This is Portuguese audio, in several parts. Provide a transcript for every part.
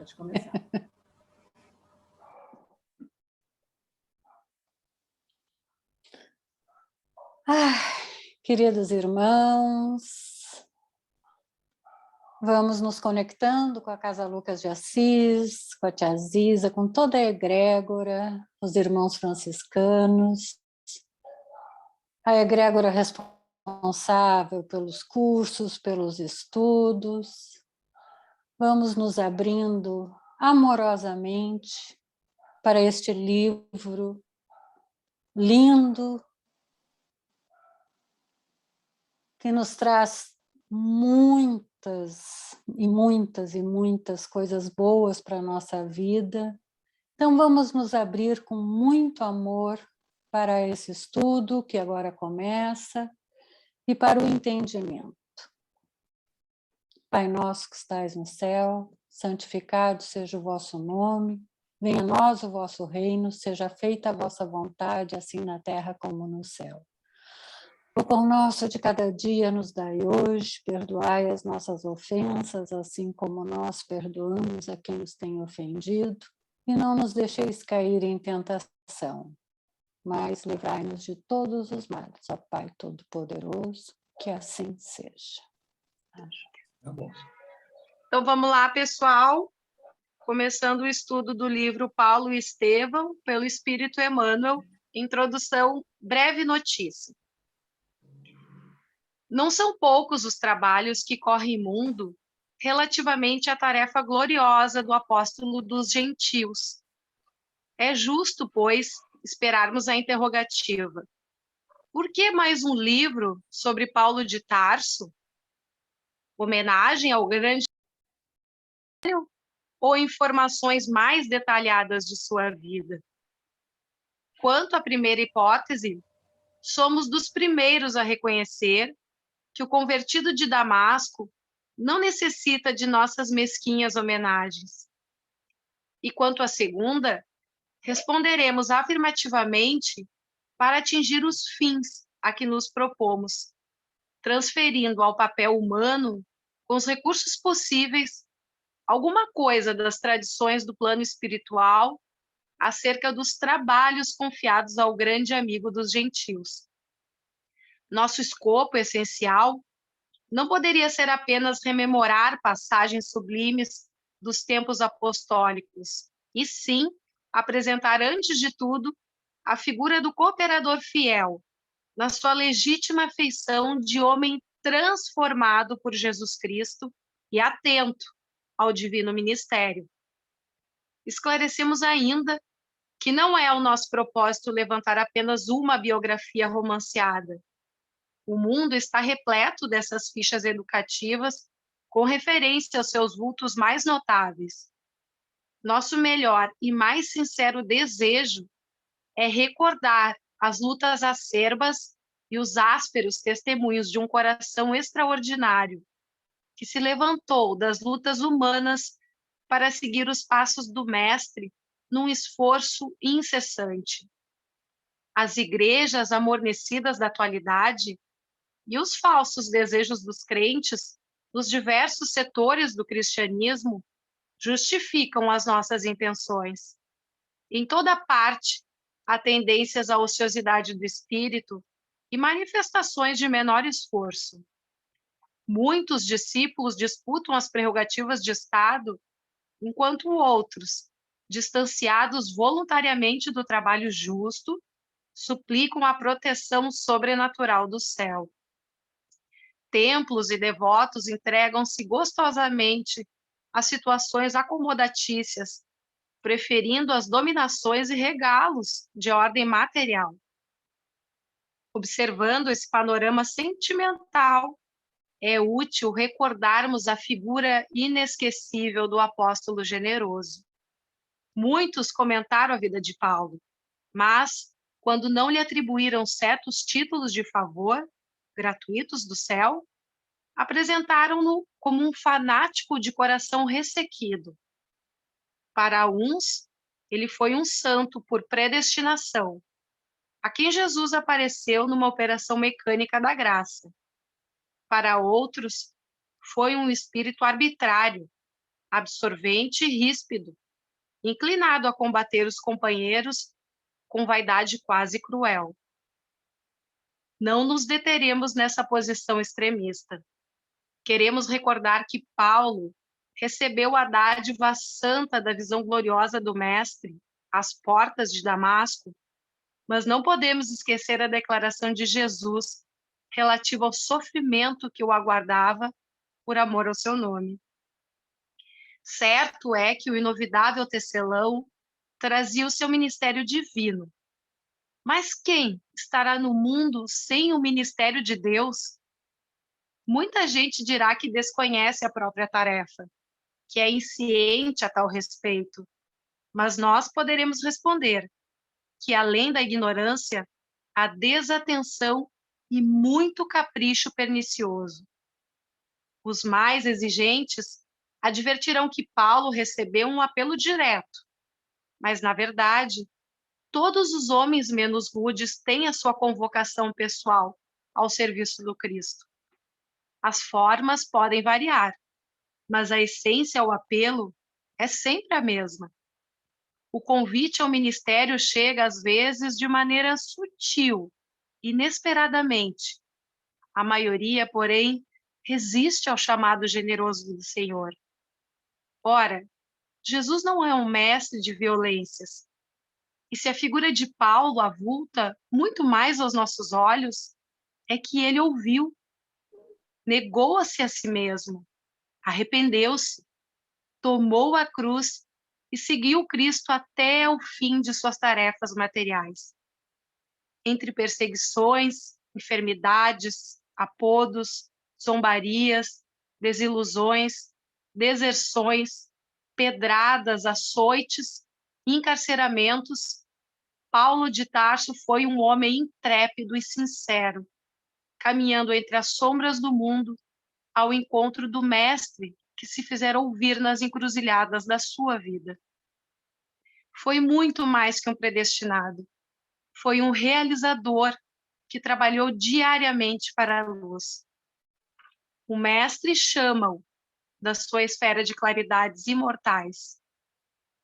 Pode começar. Queridos irmãos, vamos nos conectando com a Casa Lucas de Assis, com a tia Ziza, com toda a egrégora, os irmãos franciscanos, a egrégora responsável pelos cursos, pelos estudos. Vamos nos abrindo amorosamente para este livro lindo, que nos traz muitas e muitas e muitas coisas boas para a nossa vida. Então vamos nos abrir com muito amor para esse estudo que agora começa e para o entendimento. Pai nosso que estais no céu, santificado seja o vosso nome, venha a nós o vosso reino, seja feita a vossa vontade, assim na terra como no céu. O pão nosso de cada dia nos dai hoje, perdoai as nossas ofensas, assim como nós perdoamos a quem nos tem ofendido, e não nos deixeis cair em tentação, mas livrai-nos de todos os males, ó Pai Todo-Poderoso, que assim seja. Tá bom. Então vamos lá, pessoal, começando o estudo do livro Paulo e Estevão, pelo Espírito Emmanuel, introdução, breve notícia. Não são poucos os trabalhos que correm mundo relativamente à tarefa gloriosa do apóstolo dos gentios. É justo, pois, esperarmos a interrogativa: por que mais um livro sobre Paulo de Tarso? Homenagem ao grande ou informações mais detalhadas de sua vida? Quanto à primeira hipótese, somos dos primeiros a reconhecer que o convertido de Damasco não necessita de nossas mesquinhas homenagens. E quanto à segunda, responderemos afirmativamente para atingir os fins a que nos propomos, transferindo ao papel humano, com os recursos possíveis, alguma coisa das tradições do plano espiritual acerca dos trabalhos confiados ao grande amigo dos gentios. Nosso escopo essencial não poderia ser apenas rememorar passagens sublimes dos tempos apostólicos, e sim apresentar, antes de tudo, a figura do cooperador fiel, na sua legítima feição de homem transformado por Jesus Cristo e atento ao divino ministério. Esclarecemos ainda que não é o nosso propósito levantar apenas uma biografia romanceada. O mundo está repleto dessas fichas educativas com referência aos seus vultos mais notáveis. Nosso melhor e mais sincero desejo é recordar as lutas acerbas e os ásperos testemunhos de um coração extraordinário, que se levantou das lutas humanas para seguir os passos do Mestre num esforço incessante. As igrejas amornecidas da atualidade e os falsos desejos dos crentes dos diversos setores do cristianismo justificam as nossas intenções. Em toda parte, há tendências à ociosidade do espírito e manifestações de menor esforço. Muitos discípulos disputam as prerrogativas de Estado, enquanto outros, distanciados voluntariamente do trabalho justo, suplicam a proteção sobrenatural do céu. Templos e devotos entregam-se gostosamente a situações acomodatícias, preferindo as dominações e regalos de ordem material. Observando esse panorama sentimental, é útil recordarmos a figura inesquecível do apóstolo generoso. Muitos comentaram a vida de Paulo, mas, quando não lhe atribuíram certos títulos de favor, gratuitos do céu, apresentaram-no como um fanático de coração ressequido. Para uns, ele foi um santo por predestinação, a quem Jesus apareceu numa operação mecânica da graça. Para outros, foi um espírito arbitrário, absorvente e ríspido, inclinado a combater os companheiros com vaidade quase cruel. Não nos deteremos nessa posição extremista. Queremos recordar que Paulo recebeu a dádiva santa da visão gloriosa do Mestre às portas de Damasco, mas não podemos esquecer a declaração de Jesus relativa ao sofrimento que o aguardava por amor ao seu nome. Certo é que o inovidável tecelão trazia o seu ministério divino. Mas quem estará no mundo sem o ministério de Deus? Muita gente dirá que desconhece a própria tarefa, que é insciente a tal respeito, mas nós poderemos responder que, além da ignorância, há desatenção e muito capricho pernicioso. Os mais exigentes advertirão que Paulo recebeu um apelo direto, mas, na verdade, todos os homens menos rudes têm a sua convocação pessoal ao serviço do Cristo. As formas podem variar, mas a essência ao apelo é sempre a mesma. O convite ao ministério chega, às vezes, de maneira sutil, inesperadamente. A maioria, porém, resiste ao chamado generoso do Senhor. Ora, Jesus não é um mestre de violências. E se a figura de Paulo avulta muito mais aos nossos olhos, é que ele ouviu, negou-se a si mesmo, arrependeu-se, tomou a cruz e seguiu Cristo até o fim de suas tarefas materiais. Entre perseguições, enfermidades, apodos, zombarias, desilusões, deserções, pedradas, açoites, encarceramentos, Paulo de Tarso foi um homem intrépido e sincero, caminhando entre as sombras do mundo ao encontro do Mestre que se fizera ouvir nas encruzilhadas da sua vida. Foi muito mais que um predestinado. Foi um realizador que trabalhou diariamente para a luz. O Mestre chama-o da sua esfera de claridades imortais.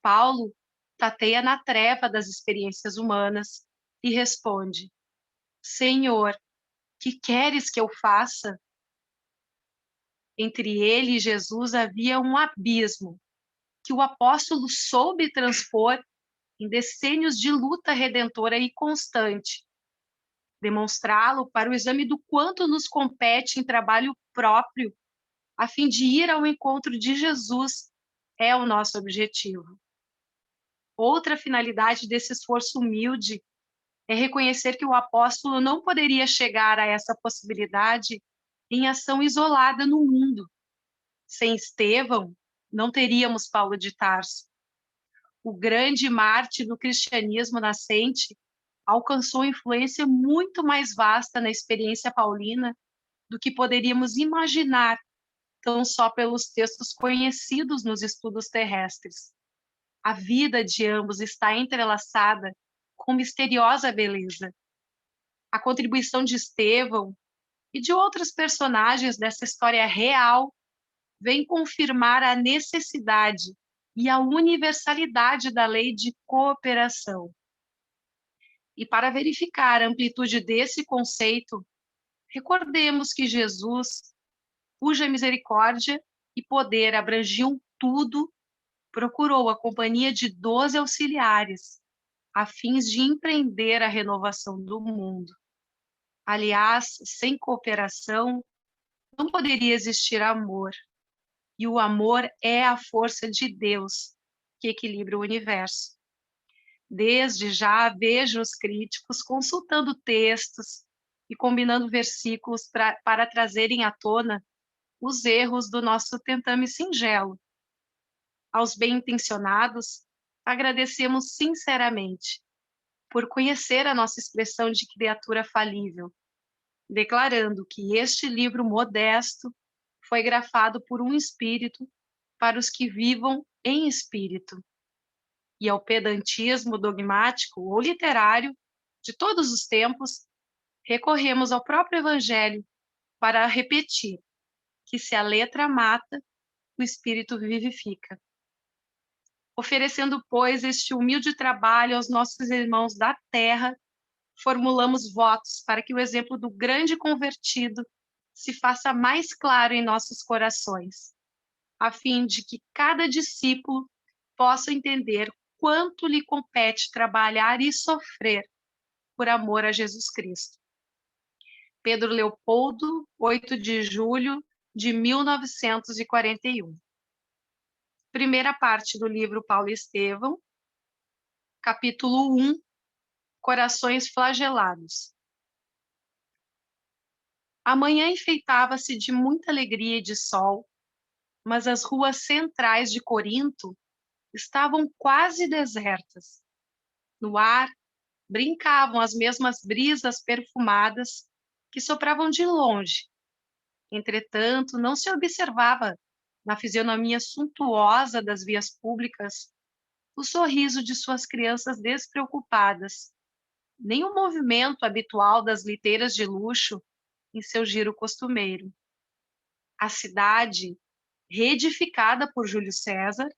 Paulo tateia na treva das experiências humanas e responde: Senhor, que queres que eu faça? Entre ele e Jesus havia um abismo que o apóstolo soube transpor em decênios de luta redentora e constante. Demonstrá-lo para o exame do quanto nos compete em trabalho próprio, a fim de ir ao encontro de Jesus, é o nosso objetivo. Outra finalidade desse esforço humilde é reconhecer que o apóstolo não poderia chegar a essa possibilidade em ação isolada no mundo. Sem Estevão, não teríamos Paulo de Tarso. O grande mártir do cristianismo nascente alcançou influência muito mais vasta na experiência paulina do que poderíamos imaginar, tão só pelos textos conhecidos nos estudos terrestres. A vida de ambos está entrelaçada com misteriosa beleza. A contribuição de Estevão e de outros personagens dessa história real vem confirmar a necessidade e a universalidade da lei de cooperação. E para verificar a amplitude desse conceito, recordemos que Jesus, cuja misericórdia e poder abrangiam tudo, procurou a companhia de 12 auxiliares, a fim de empreender a renovação do mundo. Aliás, sem cooperação, não poderia existir amor. E o amor é a força de Deus que equilibra o universo. Desde já vejo os críticos consultando textos e combinando versículos para trazerem à tona os erros do nosso tentame singelo. Aos bem-intencionados, agradecemos sinceramente por conhecer a nossa expressão de criatura falível, declarando que este livro modesto foi grafado por um espírito para os que vivam em espírito. E ao pedantismo dogmático ou literário de todos os tempos, recorremos ao próprio Evangelho para repetir que se a letra mata, o Espírito vivifica. Oferecendo, pois, este humilde trabalho aos nossos irmãos da terra, formulamos votos para que o exemplo do grande convertido se faça mais claro em nossos corações, a fim de que cada discípulo possa entender quanto lhe compete trabalhar e sofrer por amor a Jesus Cristo. Pedro Leopoldo, 8 de julho de 1941. Primeira parte do livro Paulo e Estevão, capítulo 1, Corações flagelados. A manhã enfeitava-se de muita alegria e de sol, mas as ruas centrais de Corinto estavam quase desertas. No ar, brincavam as mesmas brisas perfumadas que sopravam de longe. Entretanto, não se observava na fisionomia suntuosa das vias públicas o sorriso de suas crianças despreocupadas, nem o movimento habitual das liteiras de luxo em seu giro costumeiro. A cidade, reedificada por Júlio César,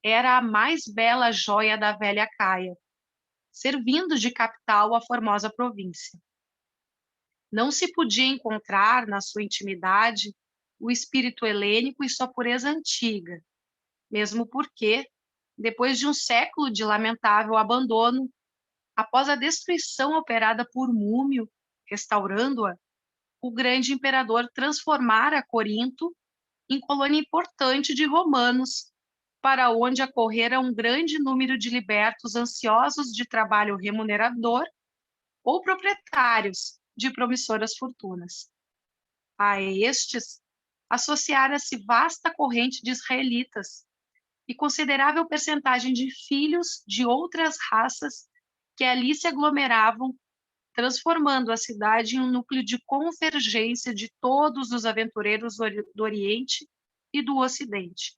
era a mais bela joia da velha Caia, servindo de capital à formosa província. Não se podia encontrar na sua intimidade o espírito helênico e sua pureza antiga, mesmo porque, depois de um século de lamentável abandono, após a destruição operada por Múmio, restaurando-a, o grande imperador transformara Corinto em colônia importante de romanos, para onde acorrera um grande número de libertos ansiosos de trabalho remunerador ou proprietários de promissoras fortunas. A estes associara-se vasta corrente de israelitas e considerável percentagem de filhos de outras raças que ali se aglomeravam, transformando a cidade em um núcleo de convergência de todos os aventureiros do Oriente e do Ocidente.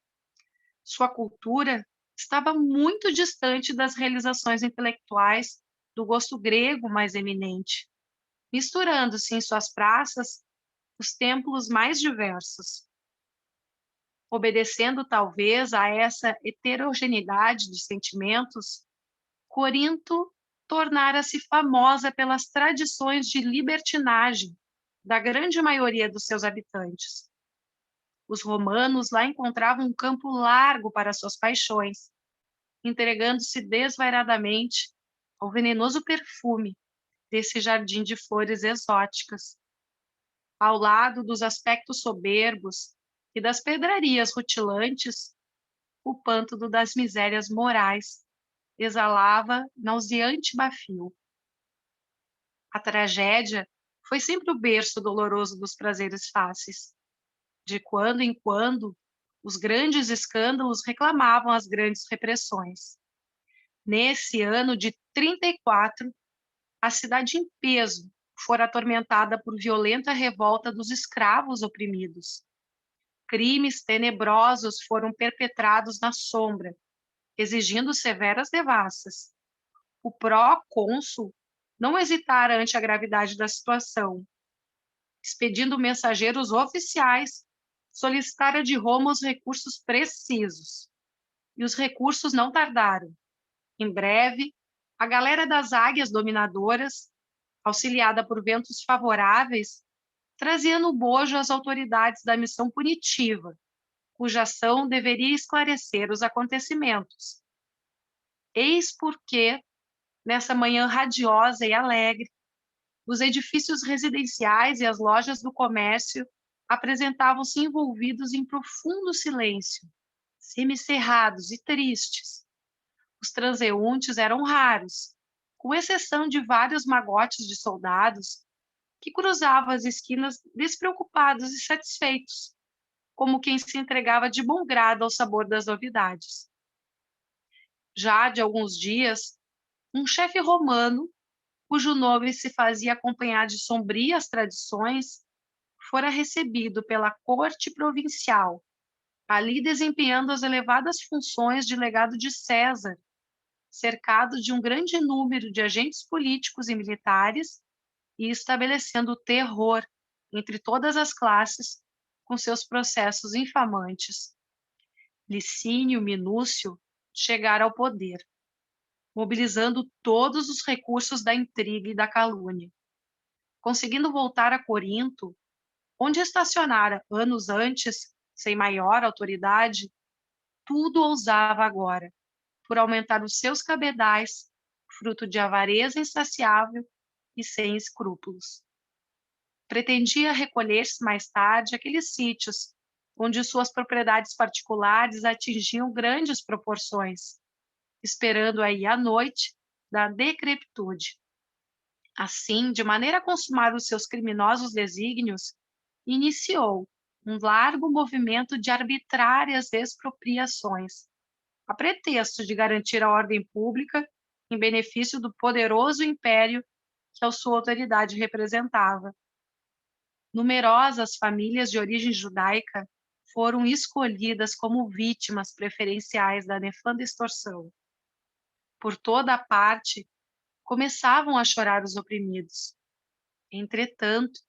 Sua cultura estava muito distante das realizações intelectuais do gosto grego mais eminente, misturando-se em suas praças os templos mais diversos. Obedecendo talvez a essa heterogeneidade de sentimentos, Corinto tornara-se famosa pelas tradições de libertinagem da grande maioria dos seus habitantes. Os romanos lá encontravam um campo largo para suas paixões, entregando-se desvairadamente ao venenoso perfume desse jardim de flores exóticas. Ao lado dos aspectos soberbos e das pedrarias rutilantes, o pântano das misérias morais exalava nauseante bafio. A tragédia foi sempre o berço doloroso dos prazeres fáceis. De quando em quando, os grandes escândalos reclamavam as grandes repressões. Nesse ano de 34, a cidade em peso fora atormentada por violenta revolta dos escravos oprimidos. Crimes tenebrosos foram perpetrados na sombra, exigindo severas devassas. O pró-cônsul não hesitara ante a gravidade da situação. Expedindo mensageiros oficiais, solicitara de Roma os recursos precisos. E os recursos não tardaram. Em breve, a galera das águias dominadoras, auxiliada por ventos favoráveis, trazia no bojo as autoridades da missão punitiva, cuja ação deveria esclarecer os acontecimentos. Eis porque, nessa manhã radiosa e alegre, os edifícios residenciais e as lojas do comércio apresentavam-se envolvidos em profundo silêncio, semicerrados e tristes. Os transeuntes eram raros, com exceção de vários magotes de soldados que cruzavam as esquinas despreocupados e satisfeitos, como quem se entregava de bom grado ao sabor das novidades. Já de alguns dias, um chefe romano, cujo nome se fazia acompanhar de sombrias tradições, fora recebido pela corte provincial, ali desempenhando as elevadas funções de legado de César, cercado de um grande número de agentes políticos e militares e estabelecendo terror entre todas as classes com seus processos infamantes. Licínio Minúcio chegara ao poder, mobilizando todos os recursos da intriga e da calúnia. Conseguindo voltar a Corinto, onde estacionara anos antes, sem maior autoridade, tudo ousava agora, por aumentar os seus cabedais, fruto de avareza insaciável e sem escrúpulos. Pretendia recolher-se mais tarde àqueles sítios onde suas propriedades particulares atingiam grandes proporções, esperando aí a noite da decrepitude. Assim, de maneira a consumar os seus criminosos desígnios, iniciou um largo movimento de arbitrárias expropriações, a pretexto de garantir a ordem pública em benefício do poderoso império que a sua autoridade representava. Numerosas famílias de origem judaica foram escolhidas como vítimas preferenciais da nefanda extorsão. Por toda a parte, começavam a chorar os oprimidos. Entretanto,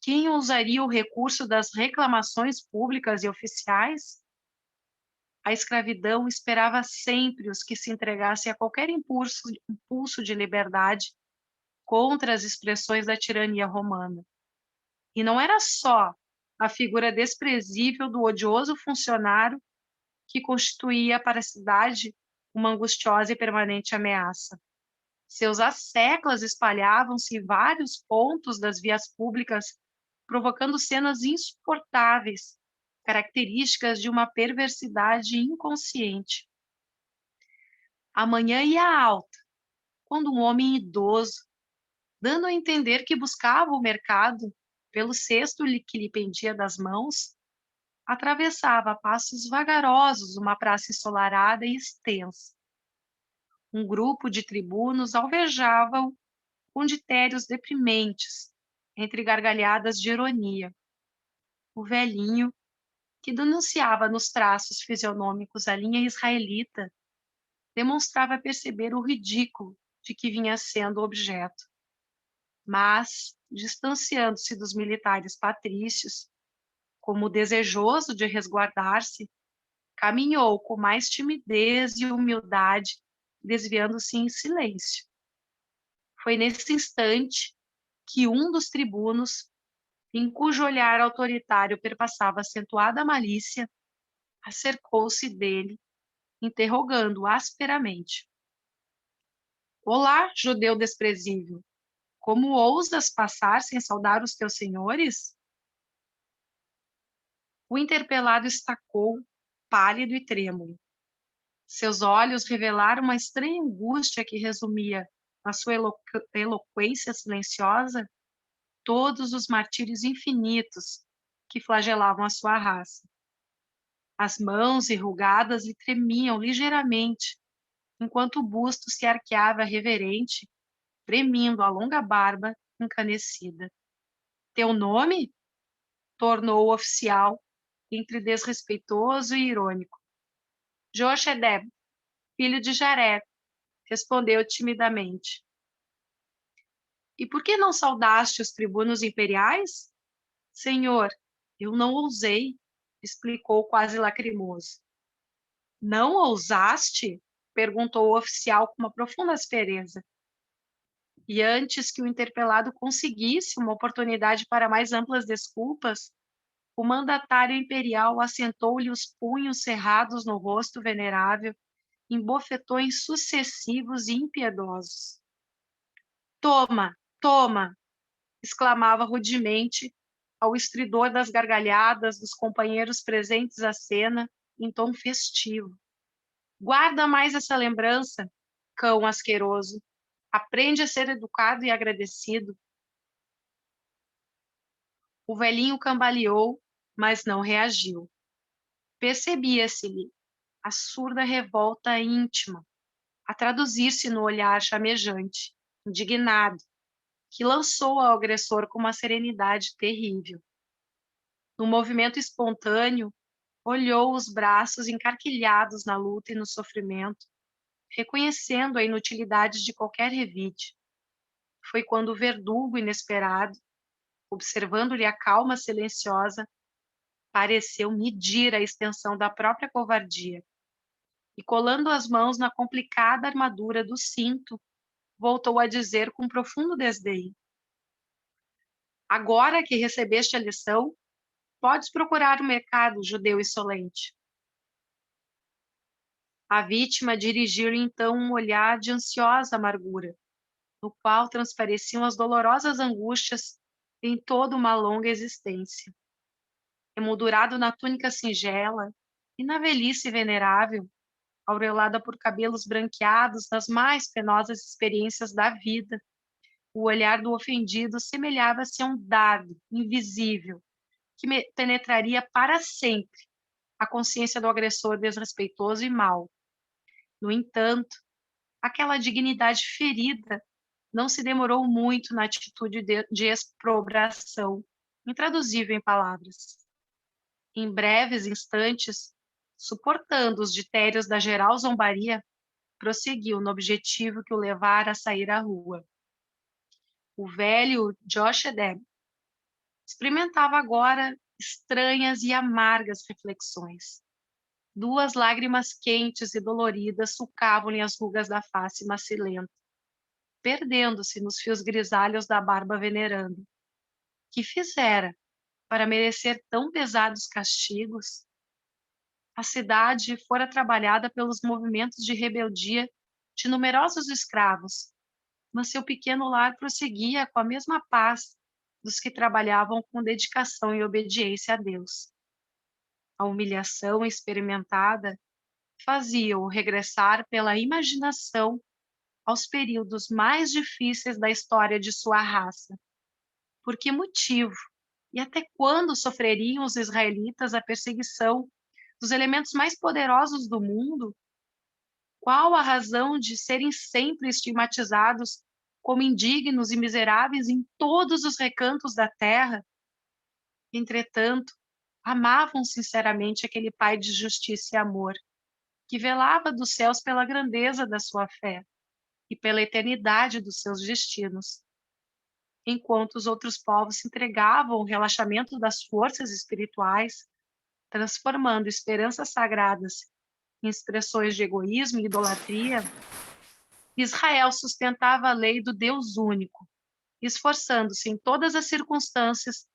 quem ousaria o recurso das reclamações públicas e oficiais? A escravidão esperava sempre os que se entregassem a qualquer impulso de liberdade contra as expressões da tirania romana. E não era só a figura desprezível do odioso funcionário que constituía para a cidade uma angustiosa e permanente ameaça. Seus asseclas espalhavam-se em vários pontos das vias públicas, provocando cenas insuportáveis, características de uma perversidade inconsciente. A manhã ia alta, quando um homem idoso, dando a entender que buscava o mercado pelo cesto que lhe pendia das mãos, atravessava a passos vagarosos uma praça ensolarada e extensa. Um grupo de tribunos alvejava-o com ditérios deprimentes, entre gargalhadas de ironia. O velhinho, que denunciava nos traços fisionômicos a linha israelita, demonstrava perceber o ridículo de que vinha sendo objeto. Mas, distanciando-se dos militares patrícios, como desejoso de resguardar-se, caminhou com mais timidez e humildade, desviando-se em silêncio. Foi nesse instante que um dos tribunos, em cujo olhar autoritário perpassava acentuada malícia, acercou-se dele, interrogando-o asperamente. Olá, judeu desprezível, como ousas passar sem saudar os teus senhores? O interpelado estacou, pálido e trêmulo. Seus olhos revelaram uma estranha angústia que resumia, na sua eloquência silenciosa, todos os martírios infinitos que flagelavam a sua raça. As mãos enrugadas lhe tremiam ligeiramente, enquanto o busto se arqueava reverente, premindo a longa barba encanecida. Teu nome? Tornou o oficial, entre desrespeitoso e irônico. Jochedeb, filho de Jaré, respondeu timidamente. E por que não saudaste os tribunos imperiais? Senhor, eu não ousei, explicou quase lacrimoso. Não ousaste? Perguntou o oficial com uma profunda aspereza. E antes que o interpelado conseguisse uma oportunidade para mais amplas desculpas, o mandatário imperial assentou-lhe os punhos cerrados no rosto venerável em bofetões sucessivos e impiedosos. Toma, toma! Exclamava rudemente ao estridor das gargalhadas dos companheiros presentes à cena, em tom festivo. Guarda mais essa lembrança, cão asqueroso. Aprende a ser educado e agradecido. O velhinho cambaleou, mas não reagiu. Percebia-se-lhe a surda revolta íntima, a traduzir-se no olhar chamejante, indignado, que lançou ao agressor com uma serenidade terrível. No movimento espontâneo, olhou os braços encarquilhados na luta e no sofrimento, reconhecendo a inutilidade de qualquer revide. Foi quando o verdugo inesperado, observando-lhe a calma silenciosa, pareceu medir a extensão da própria covardia e, colando as mãos na complicada armadura do cinto, voltou a dizer com profundo desdém: agora que recebeste a lição, podes procurar o mercado, judeu insolente. A vítima dirigiu-lhe então um olhar de ansiosa amargura, no qual transpareciam as dolorosas angústias em toda uma longa existência. Emoldurado na túnica singela e na velhice venerável, aureolada por cabelos branqueados nas mais penosas experiências da vida, o olhar do ofendido semelhava-se a um dardo invisível que penetraria para sempre a consciência do agressor desrespeitoso e mau. No entanto, aquela dignidade ferida não se demorou muito na atitude de exprobração, intraduzível em palavras. Em breves instantes, suportando os ditérios da geral zombaria, prosseguiu no objetivo que o levara a sair à rua. O velho Josh Edeb experimentava agora estranhas e amargas reflexões. 2 lágrimas quentes e doloridas sulcavam-lhe as rugas da face macilenta, perdendo-se nos fios grisalhos da barba veneranda. Que fizera para merecer tão pesados castigos? A cidade fora trabalhada pelos movimentos de rebeldia de numerosos escravos, mas seu pequeno lar prosseguia com a mesma paz dos que trabalhavam com dedicação e obediência a Deus. A humilhação experimentada fazia-o regressar pela imaginação aos períodos mais difíceis da história de sua raça. Por que motivo e até quando sofreriam os israelitas a perseguição dos elementos mais poderosos do mundo? Qual a razão de serem sempre estigmatizados como indignos e miseráveis em todos os recantos da terra? Entretanto, amavam sinceramente aquele Pai de justiça e amor, que velava dos céus pela grandeza da sua fé e pela eternidade dos seus destinos. Enquanto os outros povos se entregavam ao relaxamento das forças espirituais, transformando esperanças sagradas em expressões de egoísmo e idolatria, Israel sustentava a lei do Deus único, esforçando-se em todas as circunstâncias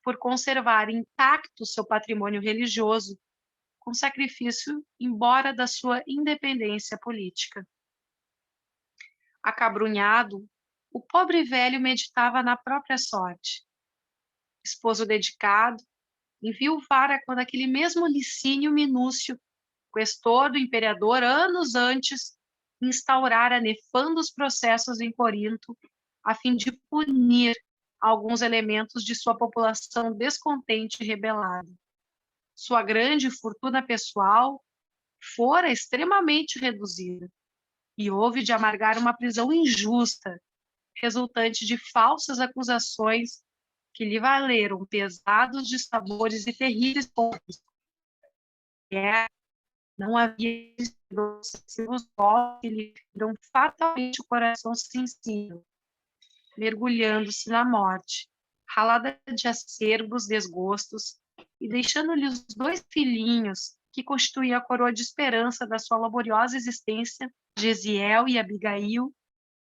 por conservar intacto seu patrimônio religioso, com sacrifício embora da sua independência política. Acabrunhado, o pobre velho meditava na própria sorte. Esposo dedicado, enviuvara quando aquele mesmo Licínio Minúcio, questor do imperador anos antes, instaurara nefandos processos em Corinto, a fim de punir alguns elementos de sua população descontente e rebelada. Sua grande fortuna pessoal fora extremamente reduzida, e houve de amargar uma prisão injusta, resultante de falsas acusações que lhe valeram pesados dissabores e terríveis pontos. Não havia sucessivos golpes que lhe feriram fatalmente o coração sensível, mergulhando-se na morte, ralada de acerbos desgostos, e deixando-lhe os 2 filhinhos que constituíam a coroa de esperança da sua laboriosa existência, Gesiel e Abigail,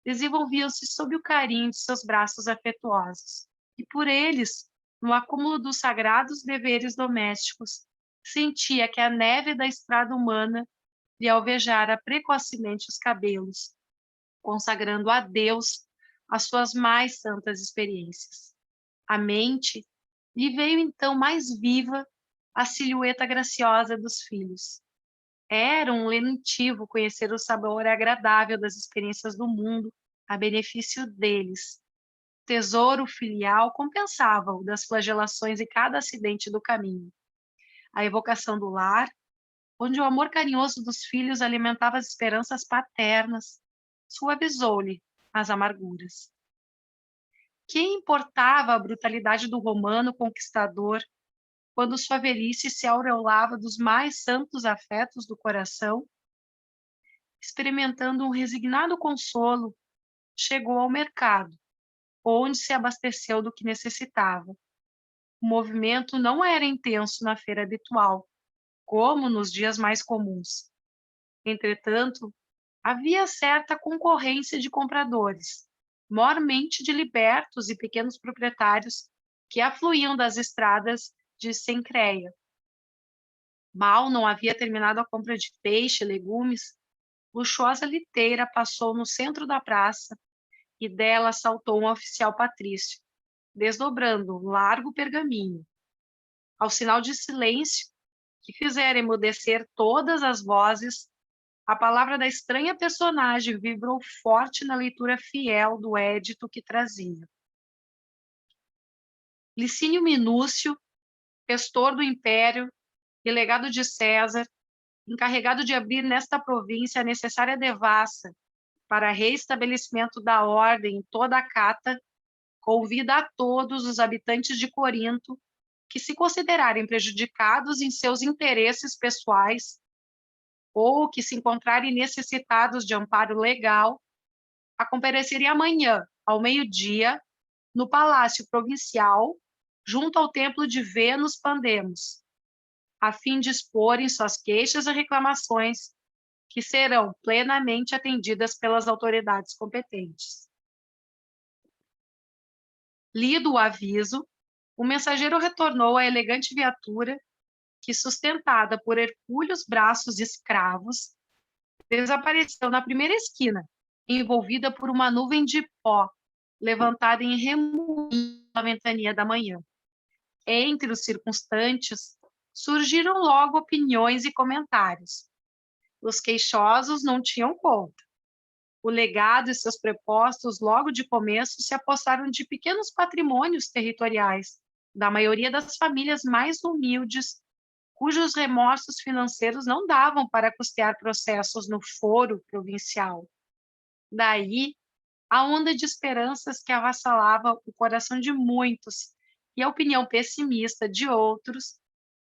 desenvolviam-se sob o carinho de seus braços afetuosos. E por eles, no acúmulo dos sagrados deveres domésticos, sentia que a neve da estrada humana lhe alvejara precocemente os cabelos, consagrando a Deus as suas mais santas experiências. À mente lhe veio então mais viva a silhueta graciosa dos filhos. Era um lenitivo conhecer o sabor agradável das experiências do mundo a benefício deles. O tesouro filial compensava-o das flagelações e cada acidente do caminho. A evocação do lar, onde o amor carinhoso dos filhos alimentava as esperanças paternas, suavizou-lhe as amarguras. Que importava a brutalidade do romano conquistador quando sua velhice se aureolava dos mais santos afetos do coração? Experimentando um resignado consolo, chegou ao mercado, onde se abasteceu do que necessitava. O movimento não era intenso na feira habitual, como nos dias mais comuns. Entretanto, havia certa concorrência de compradores, mormente de libertos e pequenos proprietários que afluíam das estradas de Sencreia. Mal não havia terminado a compra de peixe e legumes, luxuosa liteira passou no centro da praça e dela saltou um oficial patrício, desdobrando um largo pergaminho. Ao sinal de silêncio, que fizera emudecer todas as vozes, a palavra da estranha personagem vibrou forte na leitura fiel do édito que trazia. Licínio Minúcio, questor do Império, delegado de César, encarregado de abrir nesta província a necessária devassa para reestabelecimento da ordem em toda a Cata, convida a todos os habitantes de Corinto que se considerarem prejudicados em seus interesses pessoais ou que se encontrarem necessitados de amparo legal, a comparecerem amanhã, ao meio-dia, no Palácio Provincial, junto ao Templo de Vênus Pandemos, a fim de exporem suas queixas e reclamações, que serão plenamente atendidas pelas autoridades competentes. Lido o aviso, o mensageiro retornou à elegante viatura que, sustentada por hercúleos braços escravos, desapareceu na primeira esquina, envolvida por uma nuvem de pó, levantada em remoinho na ventania da manhã. Entre os circunstantes, surgiram logo opiniões e comentários. Os queixosos não tinham conta. O legado e seus prepostos, logo de começo, se apossaram de pequenos patrimônios territoriais, da maioria das famílias mais humildes, cujos remorsos financeiros não davam para custear processos no foro provincial. Daí, a onda de esperanças que avassalava o coração de muitos e a opinião pessimista de outros,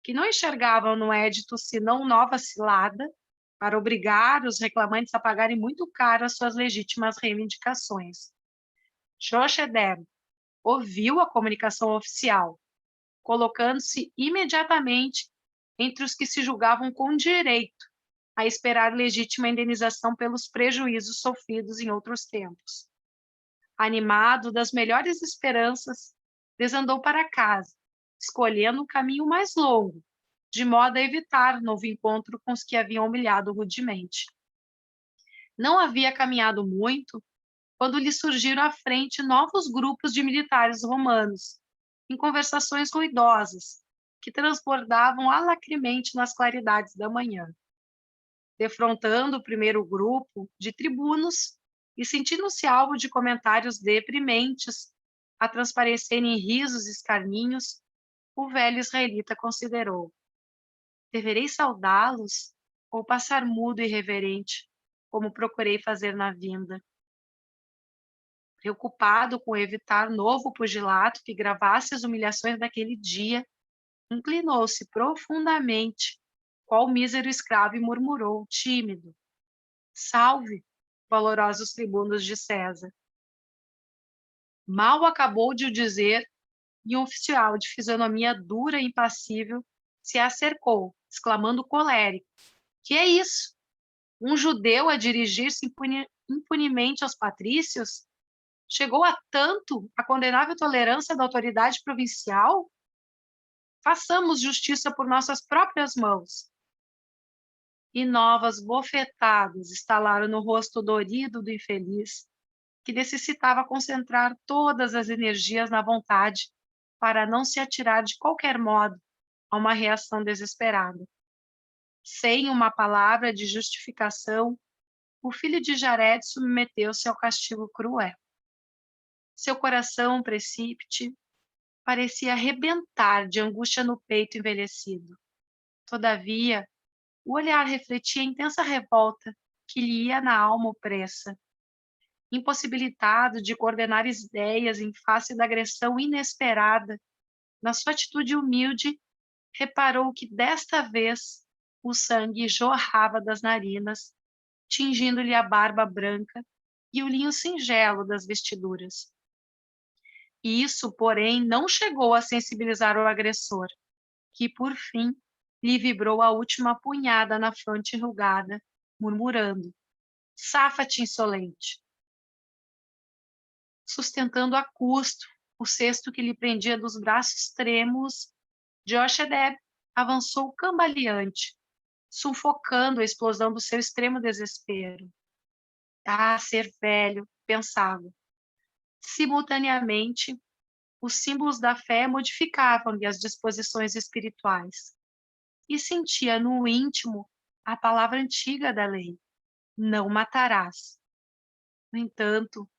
que não enxergavam no édito senão nova cilada para obrigar os reclamantes a pagarem muito caro as suas legítimas reivindicações. Xoxedem ouviu a comunicação oficial, colocando-se imediatamente entre os que se julgavam com direito a esperar legítima indenização pelos prejuízos sofridos em outros tempos. Animado das melhores esperanças, desandou para casa, escolhendo um caminho mais longo, de modo a evitar novo encontro com os que haviam humilhado rudemente. Não havia caminhado muito quando lhe surgiram à frente novos grupos de militares romanos, em conversações ruidosas, que transbordavam alacremente nas claridades da manhã. Defrontando o primeiro grupo de tribunos e sentindo-se alvo de comentários deprimentes, a transparecerem em risos e escarninhos, o velho israelita considerou: deverei saudá-los ou passar mudo e irreverente, como procurei fazer na vinda? Preocupado com evitar novo pugilato que gravasse as humilhações daquele dia, inclinou-se profundamente, qual mísero escravo, e murmurou, tímido: salve, valorosos tribunos de César. Mal acabou de o dizer, e um oficial de fisionomia dura e impassível se acercou, exclamando colérico: que é isso? Um judeu a dirigir-se impunemente aos patrícios? Chegou a tanto a condenável tolerância da autoridade provincial? Façamos justiça por nossas próprias mãos. E novas bofetadas estalaram no rosto dorido do infeliz, que necessitava concentrar todas as energias na vontade para não se atirar de qualquer modo a uma reação desesperada. Sem uma palavra de justificação, o filho de Jared submeteu-se ao castigo cruel. Seu coração precípite parecia arrebentar de angústia no peito envelhecido. Todavia, o olhar refletia a intensa revolta que lhe ia na alma opressa. Impossibilitado de coordenar ideias em face da agressão inesperada, na sua atitude humilde, reparou que desta vez o sangue jorrava das narinas, tingindo-lhe a barba branca e o linho singelo das vestiduras. Isso, porém, não chegou a sensibilizar o agressor, que, por fim, lhe vibrou a última punhada na fronte enrugada, murmurando: "Safa-te, insolente!", sustentando a custo o cesto que lhe prendia dos braços trêmulos. Jochebed avançou cambaleante, sufocando a explosão do seu extremo desespero. Ah, ser velho, pensava. Simultaneamente, os símbolos da fé modificavam-lhe as disposições espirituais, e sentia no íntimo a palavra antiga da lei: não matarás. No entanto,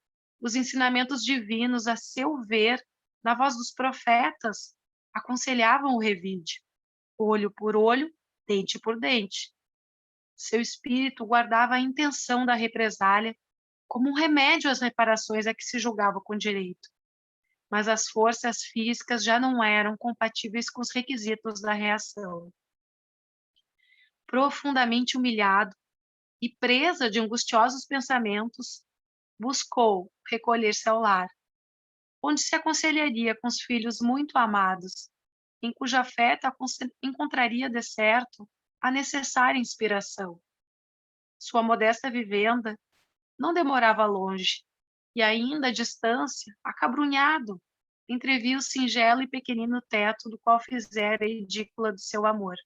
os ensinamentos divinos, a seu ver, na voz dos profetas, aconselhavam o revide: olho por olho, dente por dente. Seu espírito guardava a intenção da represália como um remédio às reparações a que se julgava com direito, mas as forças físicas já não eram compatíveis com os requisitos da reação. Profundamente humilhado e presa de angustiosos pensamentos, buscou recolher-se ao lar, onde se aconselharia com os filhos muito amados, em cujo afeto encontraria, de certo, a necessária inspiração. Sua modesta vivenda não demorava longe, e ainda à distância, acabrunhado, entrevia o singelo e pequenino teto do qual fizera a edícula do seu amor.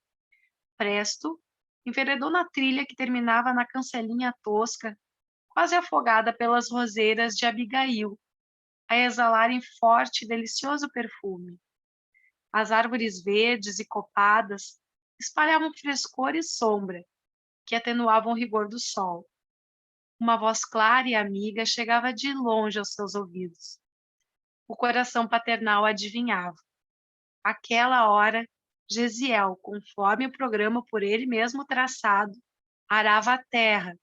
Presto, enveredou na trilha que terminava na cancelinha tosca, quase afogada pelas roseiras de Abigail, a exalarem forte e delicioso perfume. As árvores verdes e copadas espalhavam frescor e sombra, que atenuavam o rigor do sol. Uma voz clara e amiga chegava de longe aos seus ouvidos. O coração paternal adivinhava. Aquela hora, Gesiel, conforme o programa por ele mesmo traçado, arava a terra,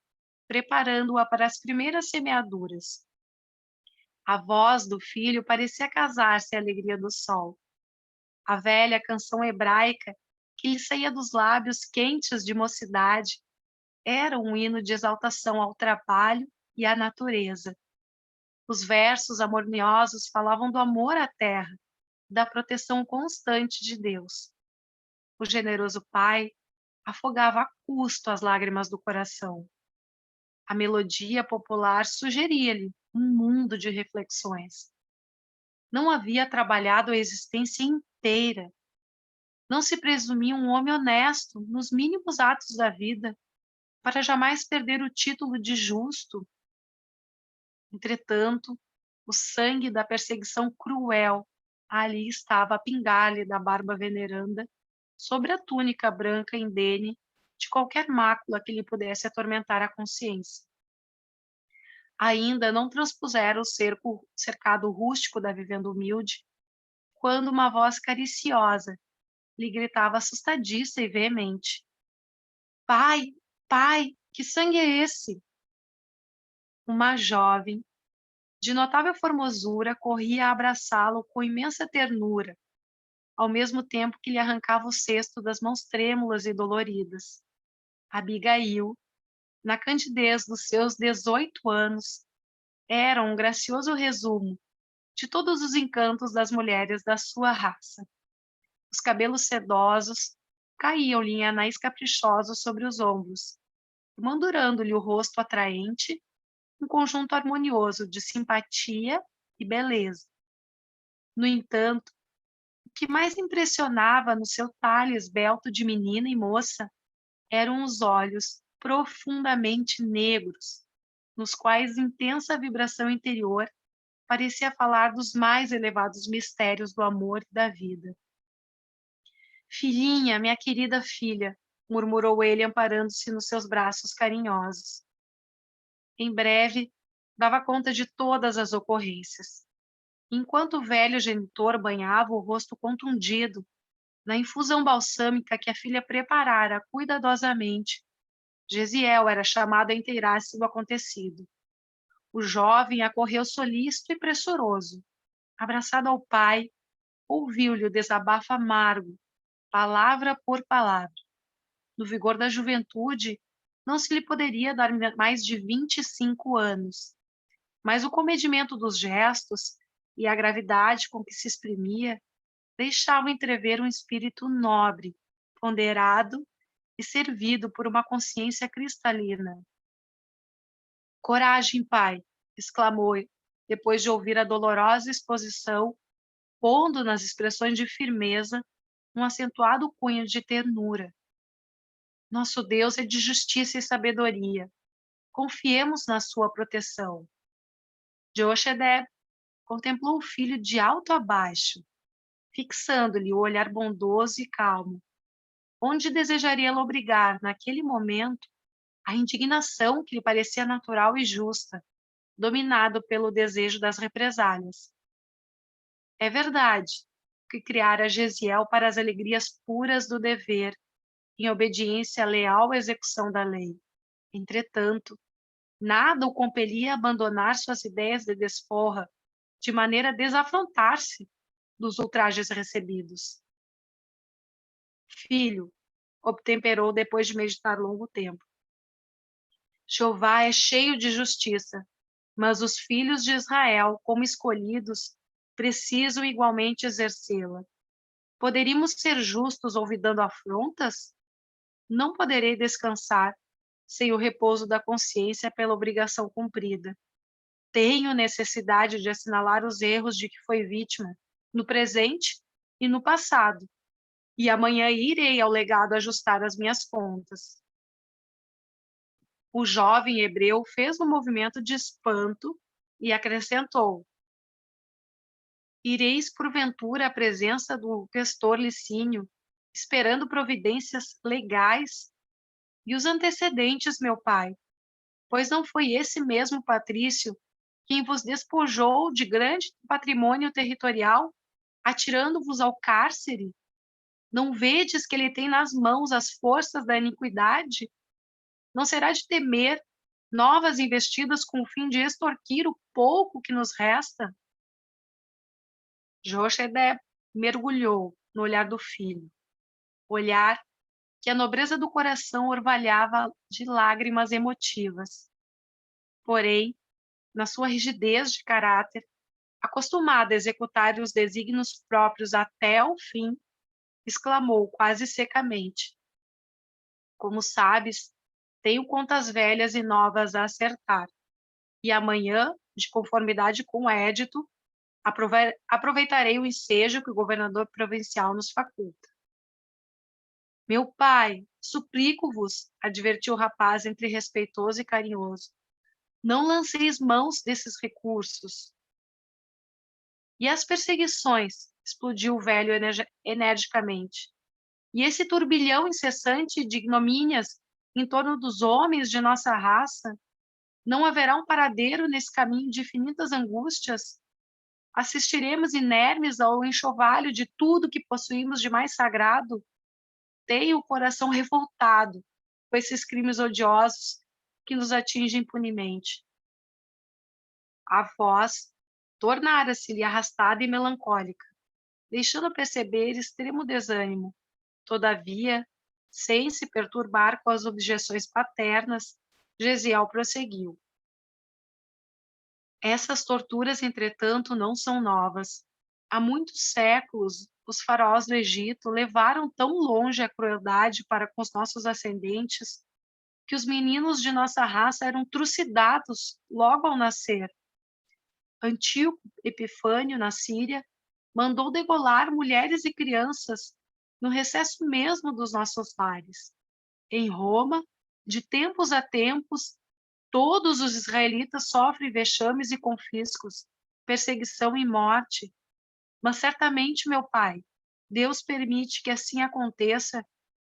preparando-a para as primeiras semeaduras. A voz do filho parecia casar-se à alegria do sol. A velha canção hebraica, que lhe saía dos lábios quentes de mocidade, era um hino de exaltação ao trabalho e à natureza. Os versos harmoniosos falavam do amor à terra, da proteção constante de Deus. O generoso pai afogava a custo as lágrimas do coração. A melodia popular sugeria-lhe um mundo de reflexões. Não havia trabalhado a existência inteira. Não se presumia um homem honesto nos mínimos atos da vida, para jamais perder o título de justo. Entretanto, o sangue da perseguição cruel ali estava a pingar-lhe da barba veneranda, sobre a túnica branca indene de qualquer mácula que lhe pudesse atormentar a consciência. Ainda não transpusera o cercado rústico da vivenda humilde, quando uma voz cariciosa lhe gritava assustadiça e veemente: "Pai, pai, que sangue é esse?" Uma jovem, de notável formosura, corria a abraçá-lo com imensa ternura, ao mesmo tempo que lhe arrancava o cesto das mãos trêmulas e doloridas. Abigail, na candidez dos seus 18 anos, era um gracioso resumo de todos os encantos das mulheres da sua raça. Os cabelos sedosos caíam-lhe em anéis caprichosos sobre os ombros, moldurando-lhe o rosto atraente, um conjunto harmonioso de simpatia e beleza. No entanto, o que mais impressionava no seu talhe esbelto de menina e moça eram os olhos profundamente negros, nos quais intensa vibração interior parecia falar dos mais elevados mistérios do amor e da vida. "Filhinha, minha querida filha", murmurou ele, amparando-se nos seus braços carinhosos. Em breve, dava conta de todas as ocorrências. Enquanto o velho genitor banhava o rosto contundido na infusão balsâmica que a filha preparara cuidadosamente, Gesiel era chamado a inteirar-se do acontecido. O jovem acorreu solícito e pressuroso. Abraçado ao pai, ouviu-lhe o desabafo amargo, palavra por palavra. No vigor da juventude, não se lhe poderia dar mais de 25 anos, mas o comedimento dos gestos e a gravidade com que se exprimia deixavam entrever um espírito nobre, ponderado e servido por uma consciência cristalina. Coragem, pai! Exclamou, depois de ouvir a dolorosa exposição, pondo nas expressões de firmeza um acentuado cunho de ternura. Nosso Deus é de justiça e sabedoria. Confiemos na sua proteção. Jochebed contemplou o filho de alto a baixo, fixando-lhe o olhar bondoso e calmo, onde desejaria lobrigar, naquele momento, a indignação que lhe parecia natural e justa, dominado pelo desejo das represálias. É verdade que criara Gesiel para as alegrias puras do dever, em obediência à leal execução da lei. Entretanto, nada o compelia a abandonar suas ideias de desforra, de maneira a desafrontar-se dos ultrajes recebidos. Filho, obtemperou depois de meditar longo tempo, Jeová é cheio de justiça, mas os filhos de Israel, como escolhidos, precisam igualmente exercê-la. Poderíamos ser justos olvidando afrontas? Não poderei descansar sem o repouso da consciência pela obrigação cumprida. Tenho necessidade de assinalar os erros de que foi vítima, no presente e no passado, e amanhã irei ao legado ajustar as minhas contas. O jovem hebreu fez um movimento de espanto e acrescentou: ireis porventura à presença do questor Licínio, esperando providências legais? E os antecedentes, meu pai? Pois não foi esse mesmo patrício quem vos despojou de grande patrimônio territorial, atirando-vos ao cárcere? Não vedes que ele tem nas mãos as forças da iniquidade? Não será de temer novas investidas com o fim de extorquir o pouco que nos resta? Jochebed mergulhou no olhar do filho, olhar que a nobreza do coração orvalhava de lágrimas emotivas. Porém, na sua rigidez de caráter, acostumada a executar os desígnios próprios até o fim, exclamou quase secamente: como sabes, tenho contas velhas e novas a acertar, e amanhã, de conformidade com o édito, aproveitarei o ensejo que o governador provincial nos faculta. Meu pai, suplico-vos, advertiu o rapaz entre respeitoso e carinhoso, não lanceis mãos desses recursos. E as perseguições, explodiu o velho energicamente. E esse turbilhão incessante de ignomínias em torno dos homens de nossa raça, não haverá um paradeiro nesse caminho de infinitas angústias? Assistiremos inermes ao enxovalho de tudo que possuímos de mais sagrado? Tenho o coração revoltado com esses crimes odiosos que nos atingem impunemente. A voz tornara-se-lhe arrastada e melancólica, deixando perceber extremo desânimo. Todavia, sem se perturbar com as objeções paternas, Gesiel prosseguiu. Essas torturas, entretanto, não são novas. Há muitos séculos, os faraós do Egito levaram tão longe a crueldade para com os nossos ascendentes que os meninos de nossa raça eram trucidados logo ao nascer. Antíoco Epifânio, na Síria, mandou degolar mulheres e crianças no recesso mesmo dos nossos lares. Em Roma, de tempos a tempos, todos os israelitas sofrem vexames e confiscos, perseguição e morte. Mas certamente, meu pai, Deus permite que assim aconteça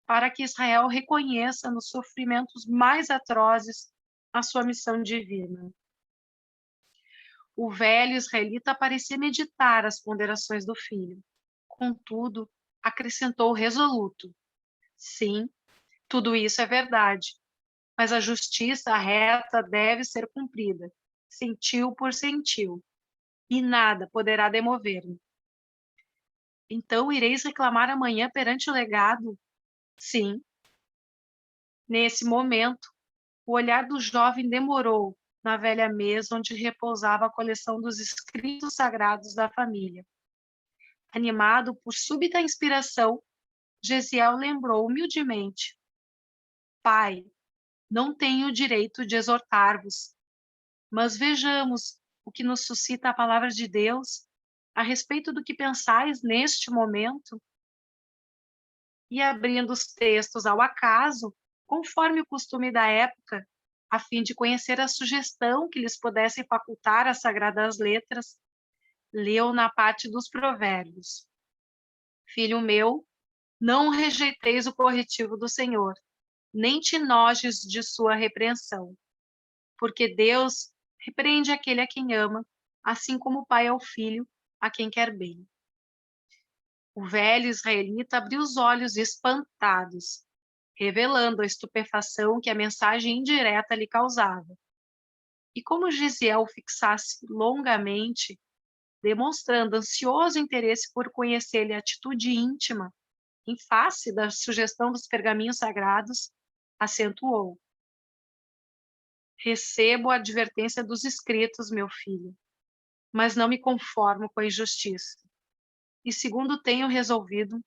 para que Israel reconheça nos sofrimentos mais atrozes a sua missão divina. O velho israelita parecia meditar as ponderações do filho. Contudo, acrescentou resoluto: sim, tudo isso é verdade, mas a justiça reta deve ser cumprida, centil por centil, e nada poderá demover-me. Então ireis reclamar amanhã perante o legado? Sim. Nesse momento, o olhar do jovem demorou na velha mesa onde repousava a coleção dos escritos sagrados da família. Animado por súbita inspiração, Gesiel lembrou humildemente: Pai, não tenho o direito de exortar-vos, mas vejamos o que nos suscita a palavra de Deus a respeito do que pensais neste momento. E abrindo os textos ao acaso, conforme o costume da época, a fim de conhecer a sugestão que lhes pudesse facultar as sagradas letras, leu na parte dos provérbios: Filho meu, não rejeiteis o corretivo do Senhor, nem te enojes de sua repreensão, porque Deus repreende aquele a quem ama, assim como o pai ao filho, a quem quer bem. O velho israelita abriu os olhos espantados, revelando a estupefação que a mensagem indireta lhe causava. E como Gesiel fixasse longamente, demonstrando ansioso interesse por conhecer-lhe a atitude íntima, em face da sugestão dos pergaminhos sagrados, acentuou: Recebo a advertência dos escritos, meu filho, mas não me conformo com a injustiça. E segundo tenho resolvido,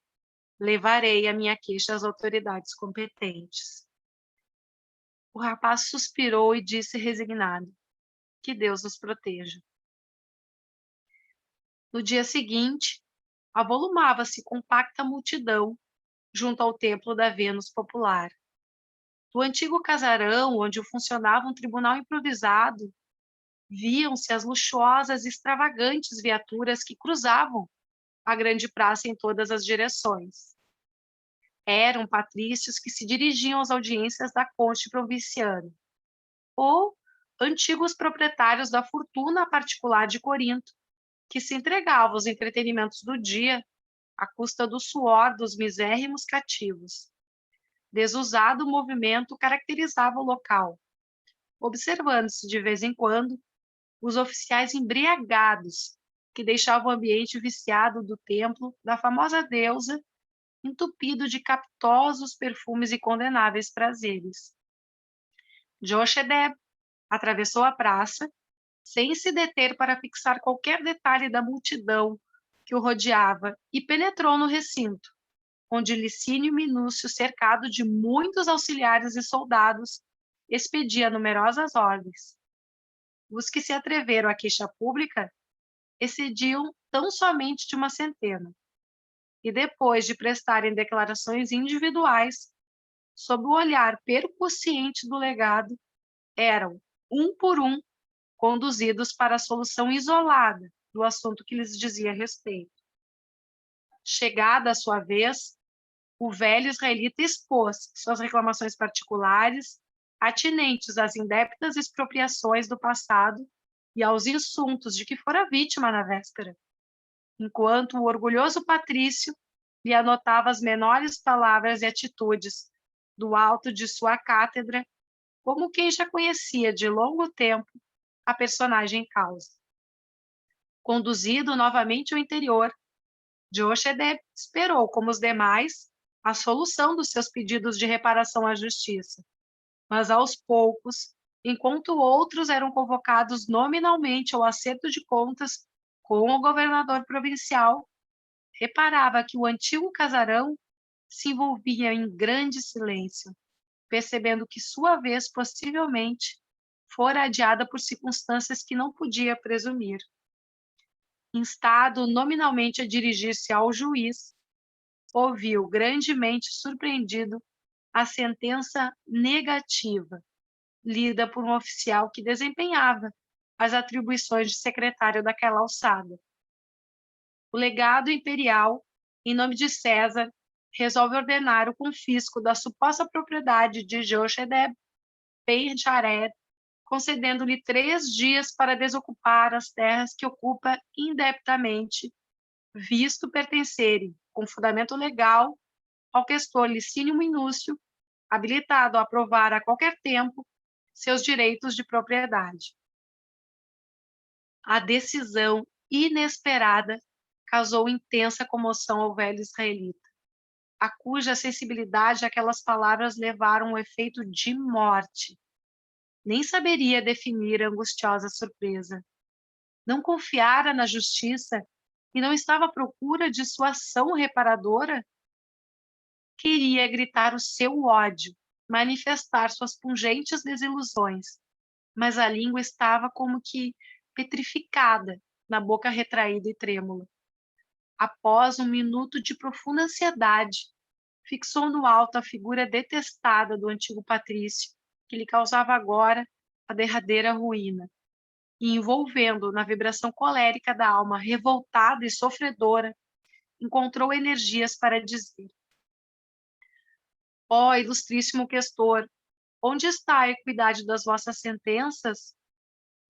levarei a minha queixa às autoridades competentes. O rapaz suspirou e disse resignado: Que Deus nos proteja. No dia seguinte, avolumava-se compacta multidão junto ao templo da Vênus popular. Do antigo casarão, onde funcionava um tribunal improvisado, viam-se as luxuosas e extravagantes viaturas que cruzavam a grande praça em todas as direções. Eram patrícios que se dirigiam às audiências da corte provinciana, ou antigos proprietários da fortuna particular de Corinto, que se entregavam aos entretenimentos do dia à custa do suor dos misérrimos cativos. Desusado movimento caracterizava o local, observando-se de vez em quando os oficiais embriagados que deixavam o ambiente viciado do templo da famosa deusa, entupido de captosos perfumes e condenáveis prazeres. Jochebed atravessou a praça, sem se deter para fixar qualquer detalhe da multidão que o rodeava, e penetrou no recinto, onde Licínio Minúcio, cercado de muitos auxiliares e soldados, expedia numerosas ordens. Os que se atreveram à queixa pública excediam tão somente de uma centena, e depois de prestarem declarações individuais, sob o olhar percussiente do legado, eram, um por um, conduzidos para a solução isolada do assunto que lhes dizia respeito. Chegada a sua vez, o velho israelita expôs suas reclamações particulares, atinentes às indébitas expropriações do passado e aos insultos de que fora vítima na véspera, enquanto o orgulhoso patrício lhe anotava as menores palavras e atitudes do alto de sua cátedra, como quem já conhecia de longo tempo a personagem em causa. Conduzido novamente ao interior, Jochebed esperou, como os demais, a solução dos seus pedidos de reparação à justiça, mas aos poucos, enquanto outros eram convocados nominalmente ao acerto de contas com o governador provincial, reparava que o antigo casarão se envolvia em grande silêncio, percebendo que sua vez possivelmente fora adiada por circunstâncias que não podia presumir. Instado nominalmente a dirigir-se ao juiz, ouviu, grandemente surpreendido, a sentença negativa, lida por um oficial que desempenhava as atribuições de secretário daquela alçada. O legado imperial, em nome de César, resolve ordenar o confisco da suposta propriedade de Jochebed Ben-Jared, concedendo-lhe 3 dias para desocupar as terras que ocupa indebitamente, visto pertencerem, com fundamento legal, ao questor Licínio Minúcio, habilitado a aprovar a qualquer tempo seus direitos de propriedade. A decisão inesperada causou intensa comoção ao velho israelita, a cuja sensibilidade aquelas palavras levaram um efeito de morte. nem saberia definir a angustiosa surpresa. Não confiara na justiça e não estava à procura de sua ação reparadora? Queria gritar o seu ódio, manifestar suas pungentes desilusões, mas a língua estava como que petrificada na boca retraída e trêmula. Após um minuto de profunda ansiedade, fixou no alto a figura detestada do antigo patrício, que lhe causava agora a derradeira ruína, e envolvendo na vibração colérica da alma revoltada e sofredora, encontrou energias para dizer: ó ilustríssimo questor, onde está a equidade das vossas sentenças?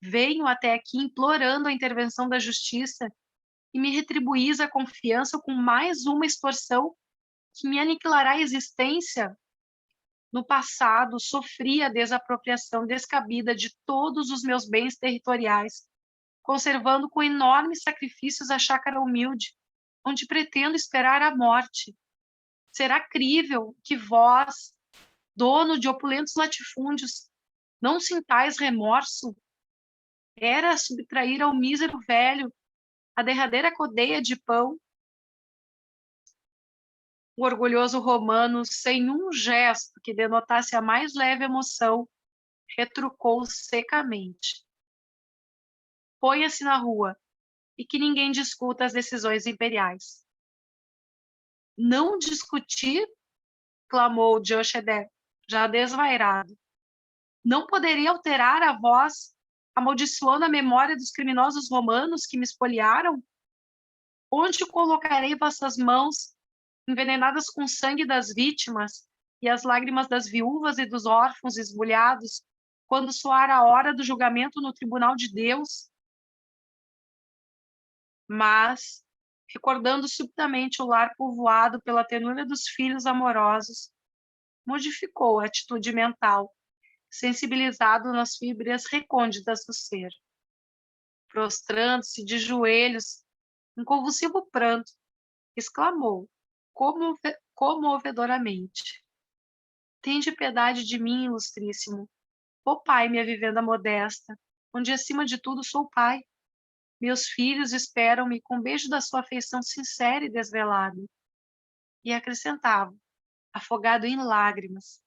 Venho até aqui implorando a intervenção da justiça e me retribuís a confiança com mais uma extorsão que me aniquilará a existência? No passado, sofri a desapropriação descabida de todos os meus bens territoriais, conservando com enormes sacrifícios a chácara humilde, onde pretendo esperar a morte. Será crível que vós, dono de opulentos latifúndios, não sintais remorso? Era subtrair ao mísero velho a derradeira codeia de pão? O orgulhoso romano, sem um gesto que denotasse a mais leve emoção, retrucou secamente: ponha-se na rua e que ninguém discuta as decisões imperiais. Não discutir? Clamou Jochedé, já desvairado. Não poderia alterar a voz, amaldiçoando a memória dos criminosos romanos que me espoliaram? Onde colocarei vossas mãos, envenenadas com o sangue das vítimas e as lágrimas das viúvas e dos órfãos esbulhados, quando soar a hora do julgamento no tribunal de Deus? Mas, recordando subitamente o lar povoado pela ternura dos filhos amorosos, modificou a atitude mental, sensibilizado nas fibras recônditas do ser. Prostrando-se de joelhos, em convulsivo pranto, exclamou, comovedoramente: tende piedade de mim, ilustríssimo. Poupai-me a vivenda modesta, onde acima de tudo sou pai. Meus filhos esperam-me com beijo da sua afeição sincera e desvelada. E acrescentava, afogado em lágrimas: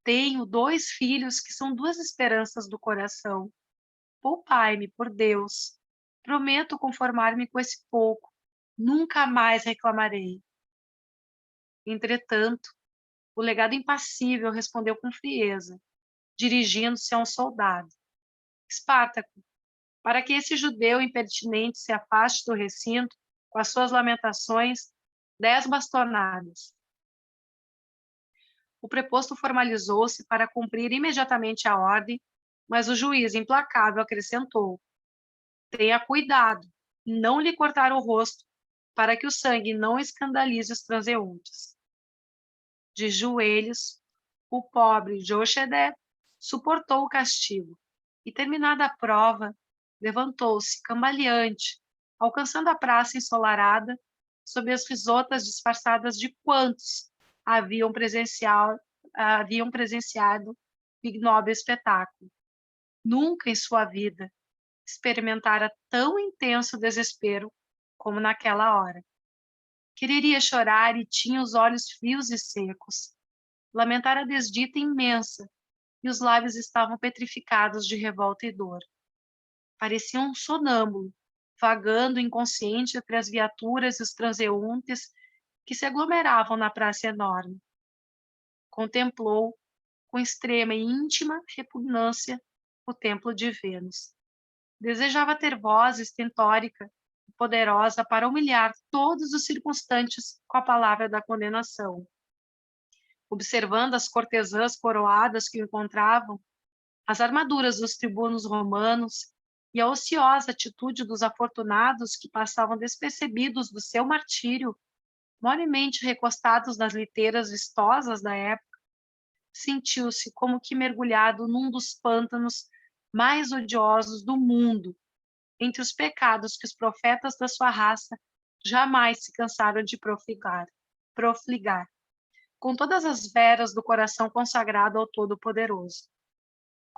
tenho 2 filhos que são 2 esperanças do coração. Poupai-me, por Deus. Prometo conformar-me com esse pouco. Nunca mais reclamarei. Entretanto, o legado impassível respondeu com frieza, dirigindo-se a um soldado: Espartaco, para que esse judeu impertinente se afaste do recinto com as suas lamentações, 10 bastonadas. O preposto formalizou-se para cumprir imediatamente a ordem, mas o juiz implacável acrescentou: tenha cuidado, não lhe cortar o rosto, para que o sangue não escandalize os transeuntes. De joelhos, o pobre Jochedé suportou o castigo e, terminada a prova, levantou-se cambaleante, alcançando a praça ensolarada, sob as risotas disfarçadas de quantos haviam presenciado o ignóbil espetáculo. Nunca em sua vida experimentara tão intenso desespero como naquela hora. Quereria chorar e tinha os olhos frios e secos. Lamentara a desdita imensa e os lábios estavam petrificados de revolta e dor. Parecia um sonâmbulo, vagando inconsciente entre as viaturas e os transeuntes que se aglomeravam na praça enorme. Contemplou, com extrema e íntima repugnância, o templo de Vênus. Desejava ter voz estentórica e poderosa para humilhar todos os circunstantes com a palavra da condenação. Observando as cortesãs coroadas que o encontravam, as armaduras dos tribunos romanos e a ociosa atitude dos afortunados que passavam despercebidos do seu martírio, molemente recostados nas liteiras vistosas da época, sentiu-se como que mergulhado num dos pântanos mais odiosos do mundo, entre os pecados que os profetas da sua raça jamais se cansaram de profligar, com todas as veras do coração consagrado ao Todo-Poderoso.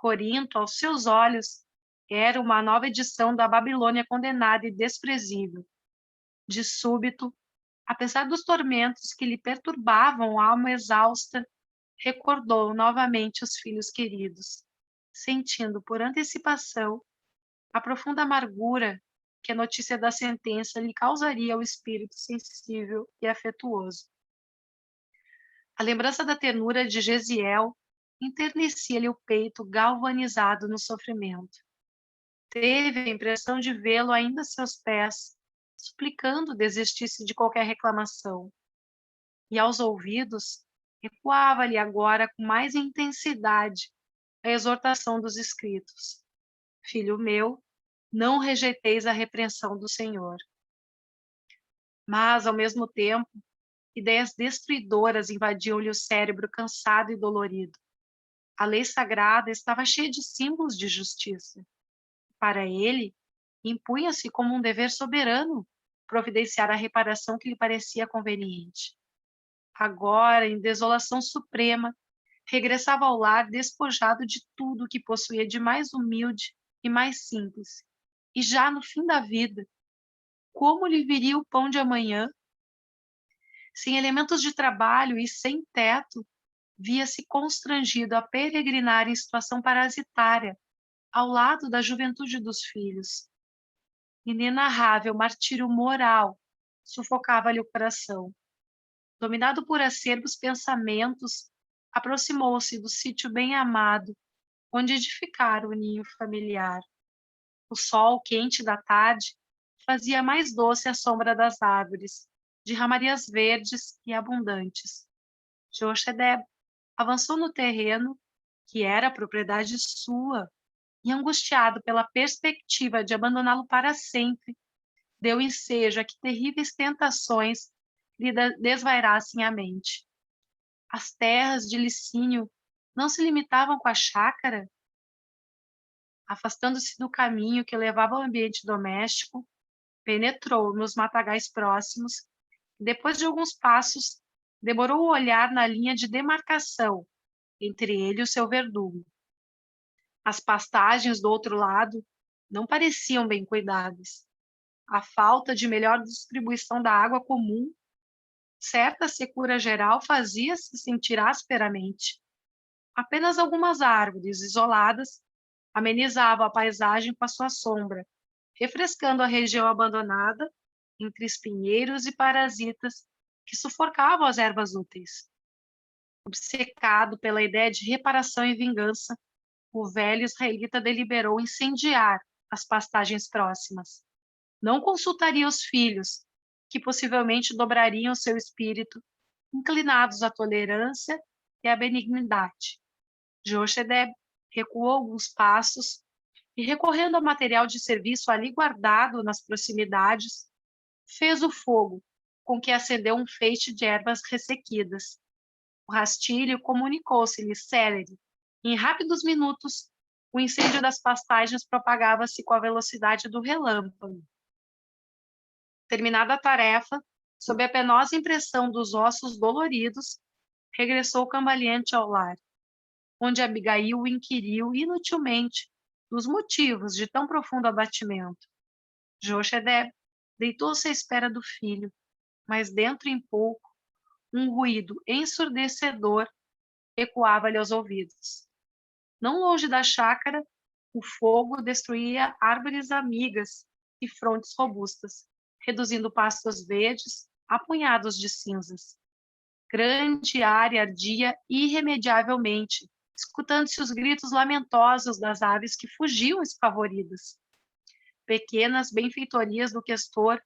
Corinto, aos seus olhos, era uma nova edição da Babilônia condenada e desprezível. De súbito, apesar dos tormentos que lhe perturbavam a alma exausta, recordou novamente os filhos queridos, sentindo por antecipação a profunda amargura que a notícia da sentença lhe causaria ao espírito sensível e afetuoso. A lembrança da ternura de Gesiel enternecia-lhe o peito galvanizado no sofrimento. Teve a impressão de vê-lo ainda a seus pés, suplicando desistisse de qualquer reclamação. E aos ouvidos, ecoava-lhe agora com mais intensidade a exortação dos escritos. Filho meu, não rejeiteis a repreensão do Senhor. Mas, ao mesmo tempo, ideias destruidoras invadiam-lhe o cérebro cansado e dolorido. A lei sagrada estava cheia de símbolos de justiça. Para ele, impunha-se como um dever soberano providenciar a reparação que lhe parecia conveniente. Agora, em desolação suprema, regressava ao lar despojado de tudo o que possuía de mais humilde e mais simples. E já no fim da vida, como lhe viria o pão de amanhã? Sem elementos de trabalho e sem teto, via-se constrangido a peregrinar em situação parasitária, ao lado da juventude dos filhos. Inenarrável martírio moral sufocava-lhe o coração. Dominado por acerbos pensamentos, aproximou-se do sítio bem amado, onde edificara o ninho familiar. O sol quente da tarde fazia mais doce a sombra das árvores, de ramarias verdes e abundantes. Jochedeb avançou no terreno, que era propriedade sua, e, angustiado pela perspectiva de abandoná-lo para sempre, deu ensejo a que terríveis tentações lhe desvairassem a mente. As terras de Licínio não se limitavam com a chácara? Afastando-se do caminho que levava ao ambiente doméstico, penetrou nos matagais próximos e, depois de alguns passos, demorou o olhar na linha de demarcação entre ele e o seu verdugo. As pastagens do outro lado não pareciam bem cuidadas. A falta de melhor distribuição da água comum, certa secura geral, fazia-se sentir asperamente. Apenas algumas árvores isoladas amenizavam a paisagem com a sua sombra, refrescando a região abandonada entre espinheiros e parasitas que sufocavam as ervas úteis. Obcecado pela ideia de reparação e vingança, o velho israelita deliberou incendiar as pastagens próximas. Não consultaria os filhos, que possivelmente dobrariam seu espírito, inclinados à tolerância e à benignidade. Jochedeb recuou alguns passos e, recorrendo ao material de serviço ali guardado nas proximidades, fez o fogo, com que acendeu um feixe de ervas ressequidas. O rastilho comunicou-se-lhe célere. Em rápidos minutos, o incêndio das pastagens propagava-se com a velocidade do relâmpago. Terminada a tarefa, sob a penosa impressão dos ossos doloridos, regressou cambaleante ao lar, onde Abigail o inquiriu inutilmente dos motivos de tão profundo abatimento. Jochedeb deitou-se à espera do filho, mas dentro em pouco, um ruído ensurdecedor ecoava-lhe aos ouvidos. Não longe da chácara, o fogo destruía árvores amigas e frondes robustas, reduzindo pastos verdes a punhados de cinzas. Grande área ardia irremediavelmente, escutando-se os gritos lamentosos das aves que fugiam espavoridas. Pequenas benfeitorias do questor,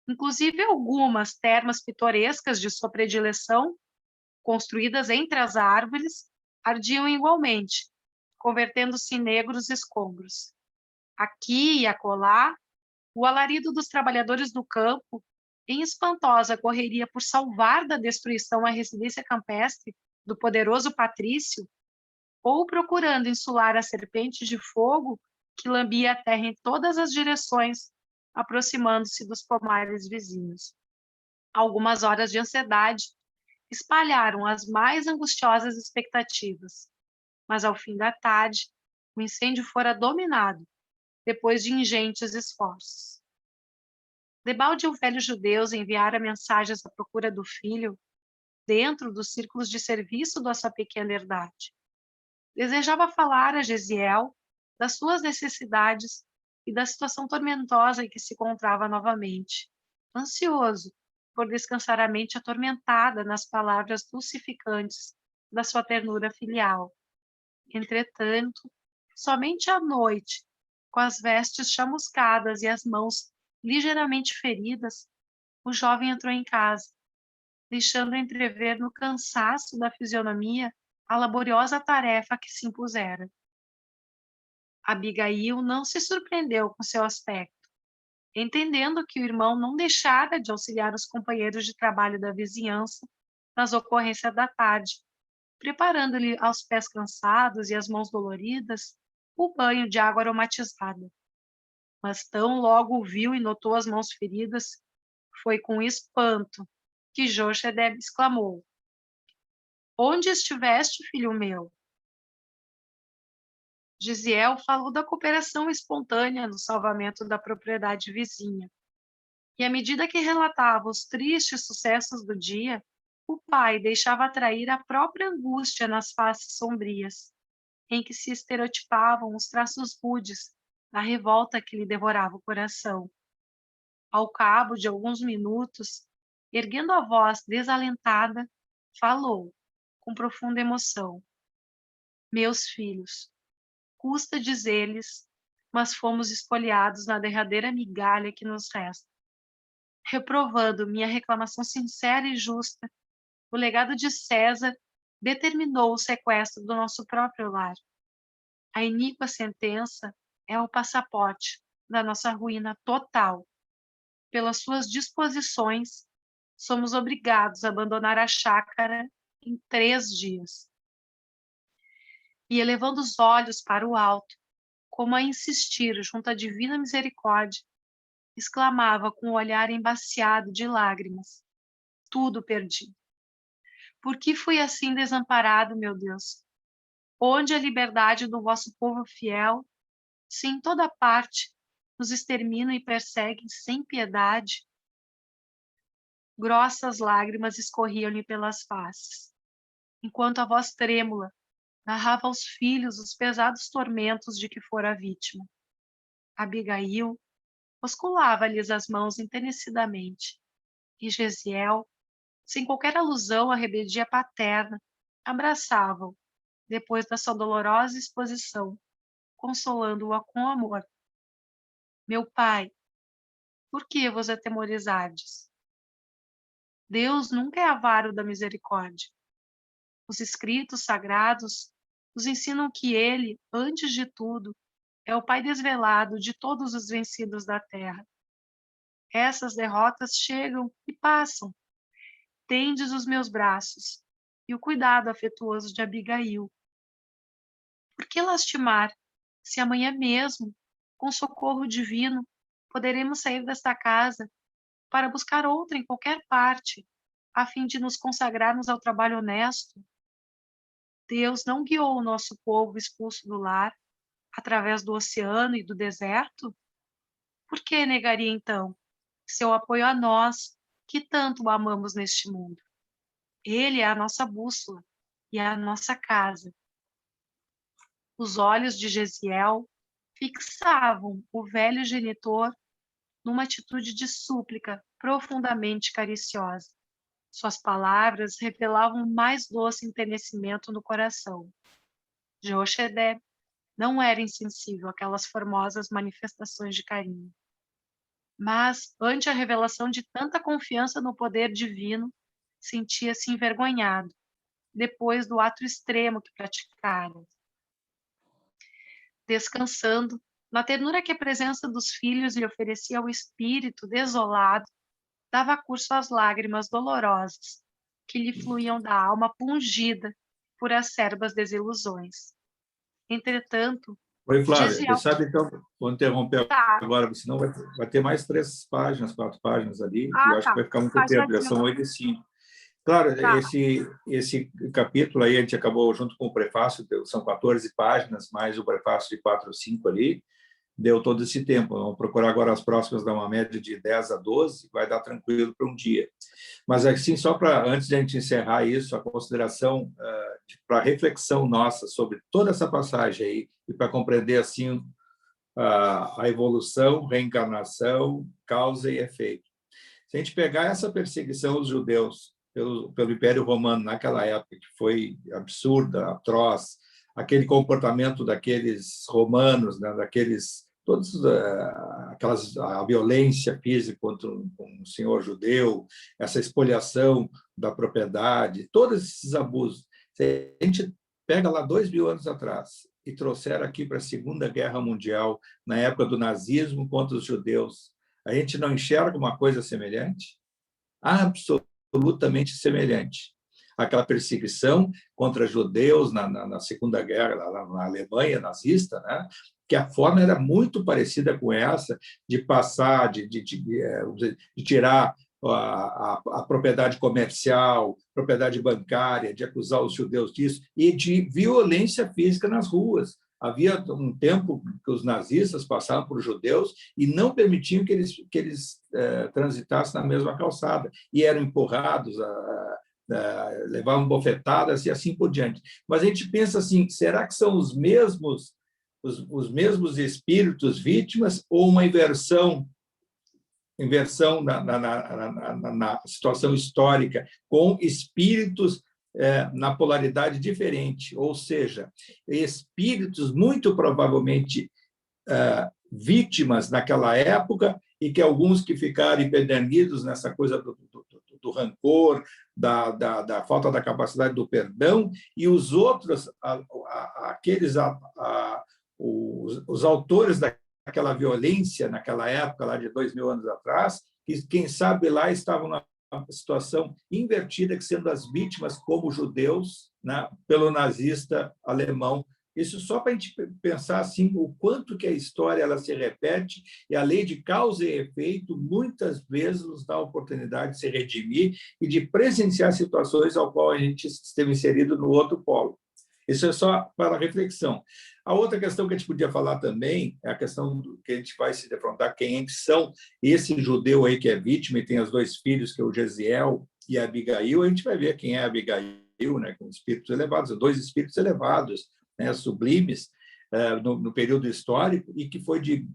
inclusive algumas termas pitorescas de sua predileção, construídas entre as árvores, ardiam igualmente, convertendo-se em negros escombros. Aqui e acolá, o alarido dos trabalhadores do campo, em espantosa correria por salvar da destruição a residência campestre do poderoso patrício, ou procurando insular a serpente de fogo que lambia a terra em todas as direções, aproximando-se dos pomares vizinhos. Algumas horas de ansiedade espalharam as mais angustiosas expectativas, mas ao fim da tarde o incêndio fora dominado, depois de ingentes esforços. Debalde e o velho judeu enviara mensagens à procura do filho dentro dos círculos de serviço da sua pequena herdade. Desejava falar a Gesiel das suas necessidades e da situação tormentosa em que se encontrava novamente, ansioso por descansar a mente atormentada nas palavras dulcificantes da sua ternura filial. Entretanto, somente à noite, com as vestes chamuscadas e as mãos ligeiramente feridas, o jovem entrou em casa, deixando entrever no cansaço da fisionomia a laboriosa tarefa que se impusera. Abigail não se surpreendeu com seu aspecto, entendendo que o irmão não deixara de auxiliar os companheiros de trabalho da vizinhança nas ocorrências da tarde, preparando-lhe aos pés cansados e as mãos doloridas o banho de água aromatizada. Mas tão logo o viu e notou as mãos feridas, foi com espanto que Jochebed exclamou: "Onde estiveste, filho meu?" Gesiel falou da cooperação espontânea no salvamento da propriedade vizinha. E à medida que relatava os tristes sucessos do dia, o pai deixava atrair a própria angústia nas faces sombrias, em que se estereotipavam os traços rudes da revolta que lhe devorava o coração. Ao cabo de alguns minutos, erguendo a voz desalentada, falou, com profunda emoção: "Meus filhos, custa dizer-lhes, mas fomos espoliados na derradeira migalha que nos resta. Reprovando minha reclamação sincera e justa, o legado de César determinou o sequestro do nosso próprio lar. A iníqua sentença é o passaporte da nossa ruína total. Pelas suas disposições, somos obrigados a abandonar a chácara em 3 dias." E elevando os olhos para o alto, como a insistir junto à divina misericórdia, exclamava com o olhar embaciado de lágrimas: "Tudo perdi. Por que fui assim desamparado, meu Deus? Onde a liberdade do vosso povo fiel, se em toda parte nos exterminam e perseguem sem piedade?" Grossas lágrimas escorriam-lhe pelas faces, enquanto a voz trêmula narrava aos filhos os pesados tormentos de que fora vítima. Abigail osculava-lhes as mãos enternecidamente, e Gesiel, sem qualquer alusão à rebeldia paterna, abraçava-o, depois da sua dolorosa exposição, consolando-o com amor. "Meu pai, por que vos atemorizardes? Deus nunca é avaro da misericórdia. Os escritos sagrados nos ensinam que ele, antes de tudo, é o Pai desvelado de todos os vencidos da terra. Essas derrotas chegam e passam. Tendes os meus braços e o cuidado afetuoso de Abigail. Por que lastimar, se amanhã mesmo, com socorro divino, poderemos sair desta casa para buscar outra em qualquer parte, a fim de nos consagrarmos ao trabalho honesto? Deus não guiou o nosso povo expulso do lar através do oceano e do deserto? Por que negaria, então, seu apoio a nós, que tanto o amamos neste mundo? Ele é a nossa bússola e a nossa casa." Os olhos de Gesiel fixavam o velho genitor numa atitude de súplica profundamente cariciosa. Suas palavras revelavam o mais doce enternecimento no coração. Jochebed não era insensível àquelas formosas manifestações de carinho. Mas, ante a revelação de tanta confiança no poder divino, sentia-se envergonhado, depois do ato extremo que praticara. Descansando, na ternura que a presença dos filhos lhe oferecia ao espírito desolado, dava curso às lágrimas dolorosas que lhe fluíam da alma pungida por acerbas desilusões. Entretanto, Oi, Flávia, Gesiel... sabe, então, vou interromper Tá. agora, porque senão vai ter mais 3 páginas, 4 páginas ali, e eu acho que Tá. vai ficar muito Faz tempo, já sentido. são 8h05. Claro, Tá. esse capítulo aí a gente acabou junto com o prefácio, são 14 páginas, mais o prefácio de 4 ou 5 ali, deu todo esse tempo. Vamos procurar agora as próximas, dar uma média de 10 a 12, vai dar tranquilo para um dia. Mas, assim, só para, antes de a gente encerrar isso, a consideração para reflexão nossa sobre toda essa passagem aí, e para compreender, assim, a evolução, reencarnação, causa e efeito. Se a gente pegar essa perseguição aos judeus pelo Império Romano naquela época, que foi absurda, atroz, aquele comportamento daqueles romanos, né, daqueles todos a violência física contra um senhor judeu, essa expoliação da propriedade, todos esses abusos. Se a gente pega lá 2000 anos atrás e trouxer aqui para a Segunda Guerra Mundial, na época do nazismo contra os judeus, a gente não enxerga uma coisa semelhante? Absolutamente semelhante. Aquela perseguição contra judeus na Segunda Guerra, lá na Alemanha nazista, né? Que a forma era muito parecida com essa, de passar, de tirar a propriedade comercial, propriedade bancária, de acusar os judeus disso, e de violência física nas ruas. Havia um tempo que os nazistas passavam por judeus e não permitiam que eles transitassem na mesma calçada, e eram empurrados, levavam bofetadas e assim por diante. Mas a gente pensa assim, será que são os mesmos espíritos vítimas ou uma inversão na situação histórica, com espíritos na polaridade diferente, ou seja, espíritos muito provavelmente vítimas naquela época e que alguns que ficaram empedernidos nessa coisa do rancor, da falta da capacidade do perdão, e os outros, os autores daquela violência naquela época, lá de 2000 anos atrás, que, quem sabe, lá estavam na situação invertida, que sendo as vítimas como judeus, né, pelo nazista alemão. Isso só para a gente pensar assim, o quanto que a história ela se repete, e a lei de causa e efeito muitas vezes nos dá a oportunidade de se redimir e de presenciar situações ao qual a gente esteve inserido no outro polo. Isso é só para reflexão. A outra questão que a gente podia falar também é a questão que a gente vai se defrontar, quem são esse judeu aí que é vítima e tem os 2 filhos, que é o Gesiel e a Abigail. A gente vai ver quem é a Abigail, né, com espíritos elevados, 2 espíritos elevados, né, sublimes, no período histórico, e que foi de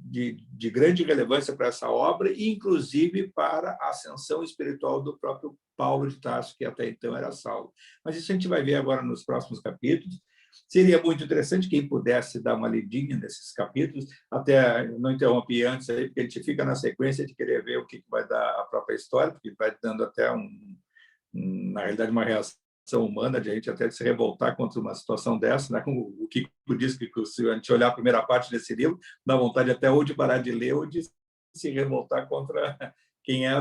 grande relevância para essa obra, e inclusive para a ascensão espiritual do próprio Paulo de Tarso, que até então era Saulo. Mas isso a gente vai ver agora nos próximos capítulos. Seria muito interessante quem pudesse dar uma lidinha nesses capítulos, até não interrompi antes, aí, porque a gente fica na sequência de querer ver o que vai dar a própria história, porque vai dando até, na realidade, uma reação humana de a gente até se revoltar contra uma situação dessa, né? Como o Kiko diz, que se a gente olhar a primeira parte desse livro, dá vontade até ou de parar de ler ou de se revoltar contra quem é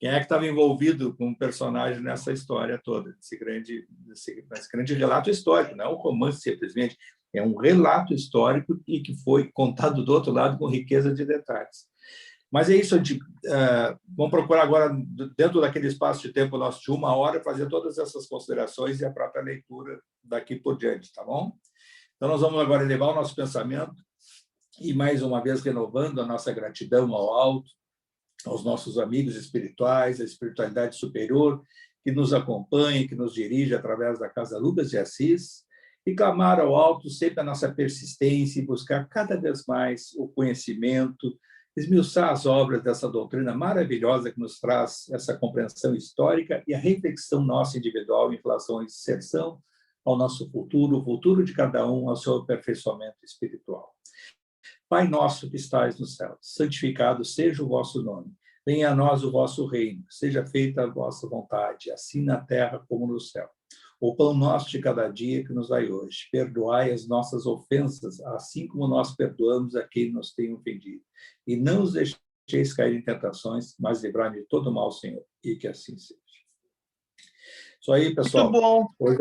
que estava envolvido com o personagem nessa história toda, nesse grande relato histórico, não é um romance simplesmente, é um relato histórico e que foi contado do outro lado com riqueza de detalhes. Mas é isso, vamos procurar agora, dentro daquele espaço de tempo nosso de 1 hora, fazer todas essas considerações e a própria leitura daqui por diante, tá bom? Então, nós vamos agora elevar o nosso pensamento e, mais uma vez, renovando a nossa gratidão ao alto, aos nossos amigos espirituais, à espiritualidade superior, que nos acompanha, que nos dirige através da Casa Lucas de Assis, e clamar ao alto sempre a nossa persistência e buscar cada vez mais o conhecimento, esmiuçar as obras dessa doutrina maravilhosa que nos traz essa compreensão histórica e a reflexão nossa individual em relação à inserção ao nosso futuro, o futuro de cada um, ao seu aperfeiçoamento espiritual. Pai nosso que estais no céu, santificado seja o vosso nome. Venha a nós o vosso reino, seja feita a vossa vontade, assim na terra como no céu. O pão nosso de cada dia que nos dai hoje. Perdoai as nossas ofensas, assim como nós perdoamos a quem nos tem ofendido. E não os deixeis cair em tentações, mas livrai-nos de todo mal, Senhor. E que assim seja. Isso aí, pessoal. Muito bom.